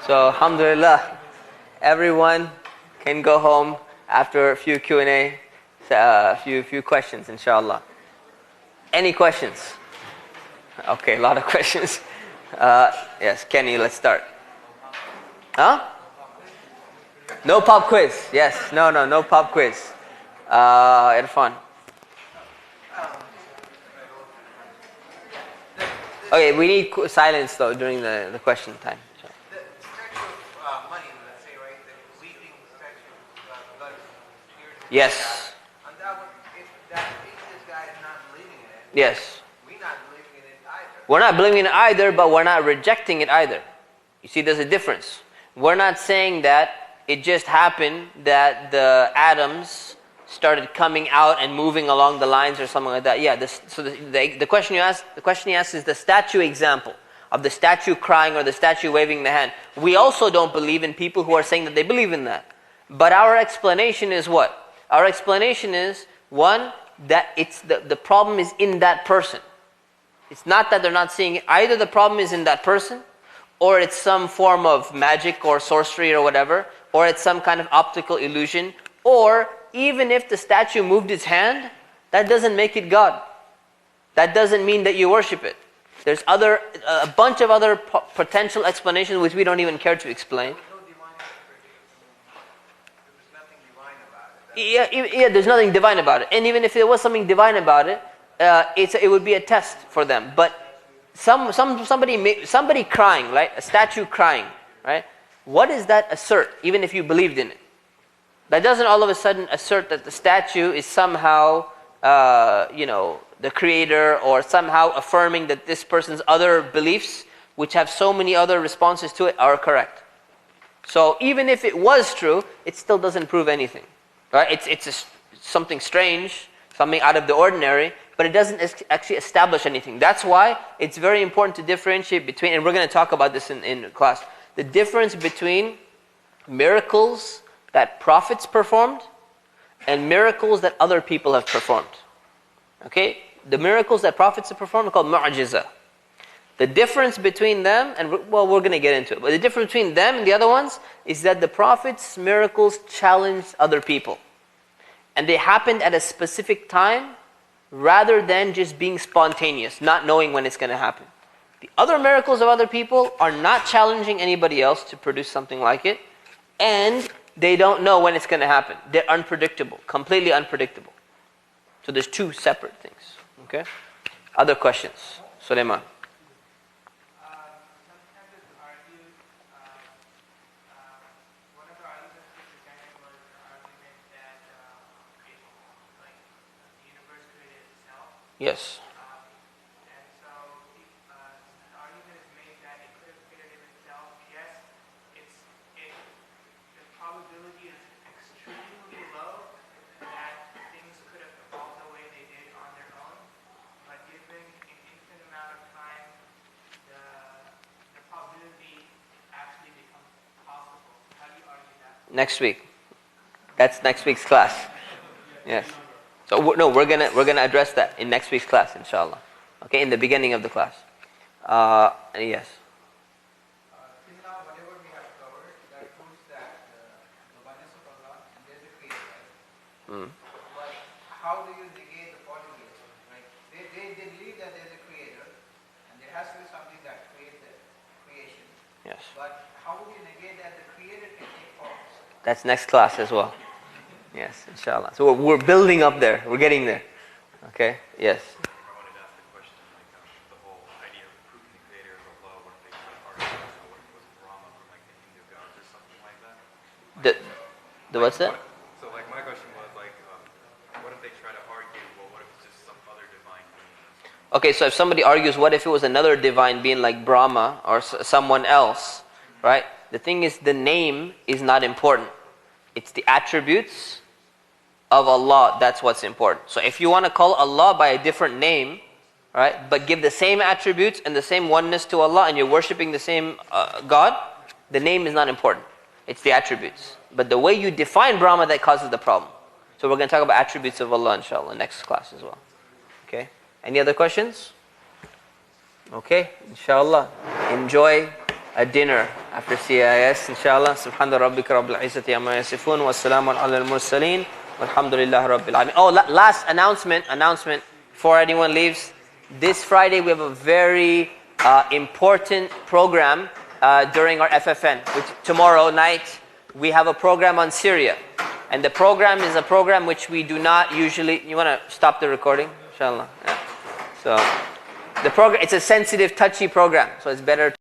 So alhamdulillah, everyone can go home after a few Q&A, a few questions inshallah. Any questions? Okay, a lot of questions. Yes, Kenny, let's start. Huh? No pop quiz. Yes, no pop quiz. Irfan. Okay, we need silence though during the question time. The statue of money, let's say, right? The weeping statue of blood. Yes. On that one, if this guy is not believing in it, Yes. we're not believing in it either. We're not believing it either, but we're not rejecting it either. You see, there's a difference. We're not saying that it just happened that the atoms started coming out and moving along the lines or something like that. Yeah, the question he asks is the statue example of the statue crying or the statue waving the hand. We also don't believe in people who are saying that they believe in that. But our explanation is what? Our explanation is, one, that it's the problem is in that person. It's not that they're not seeing it. Either the problem is in that person, or it's some form of magic or sorcery or whatever, or it's some kind of optical illusion, or even if the statue moved its hand, that doesn't make it God. That doesn't mean that you worship it. There's a bunch of other potential explanations which we don't even care to explain. Yeah, there's nothing divine about it. And even if there was something divine about it, it would be a test for them. But somebody crying, right? A statue crying, right? What does that assert, even if you believed in it? That doesn't all of a sudden assert that the statue is somehow, the creator, or somehow affirming that this person's other beliefs, which have so many other responses to it, are correct. So even if it was true, it still doesn't prove anything, right? It's something strange, something out of the ordinary, but it doesn't actually establish anything. That's why it's very important to differentiate between, and we're going to talk about this in class, the difference between miracles that prophets performed and miracles that other people have performed. Okay? The miracles that prophets have performed are called mu'jiza. The difference between them, and we're going to get into it, but the difference between them and the other ones is that the prophets' miracles challenged other people. And they happened at a specific time rather than just being spontaneous, not knowing when it's going to happen. The other miracles of other people are not challenging anybody else to produce something like it, and they don't know when it's going to happen. They're unpredictable, completely unpredictable. So there's two separate things. Okay? Other questions? Suleiman. Sometimes it's argued, one of the arguments we presented was the argument that the universe created itself. Yes. And so an argument is made that it could have created itself. Yes, the probability is extremely low that things could have evolved the way they did on their own. But given an infinite amount of time, the probability actually becomes possible. How do you argue that? Next week. That's next week's class. Yes. So we're gonna address that in next week's class, inshallah. Okay, in the beginning of the class. Yes. Till now, whatever we have covered, that proves that the oneness of Allah and there is a creator. But how do you negate the polytheism? Right? They believe that there is a creator, and there has to be something that creates the creation. Yes. But how would you negate that the creator can take forms? That's next class as well. Yes, inshallah. So we're building up there. We're getting there. Okay? Yes. I wanted to ask the question, the whole idea of proving the creator of Allah, what if they try to argue, so what if it was Brahma from the Hindu gods or something like that? The what's that? So my question was what if they try to argue, well, what if it's just some other divine being? Okay, so if somebody argues, what if it was another divine being like Brahma or someone else, right? The thing is, the name is not important. It's the attributes of Allah, that's what's important. So if you want to call Allah by a different name, right, but give the same attributes and the same oneness to Allah, and you're worshipping the same God, the name is not important. It's the attributes. But the way you define Brahma, that causes the problem. So we're going to talk about attributes of Allah, inshallah, next class as well. Okay? Any other questions? Okay, inshallah. Enjoy a dinner after CIS, inshallah. Subhana rabbika rabbil izzati amma yasifun wa salamun ala al-mursaleen walhamdulillah rabbil alamin. Oh, last announcement before anyone leaves. This Friday we have a very important program during our FFN, which tomorrow night we have a program on Syria. And the program is a program which we do not usually... You want to stop the recording? Inshallah. Yeah. So, the program, it's a sensitive, touchy program. So it's better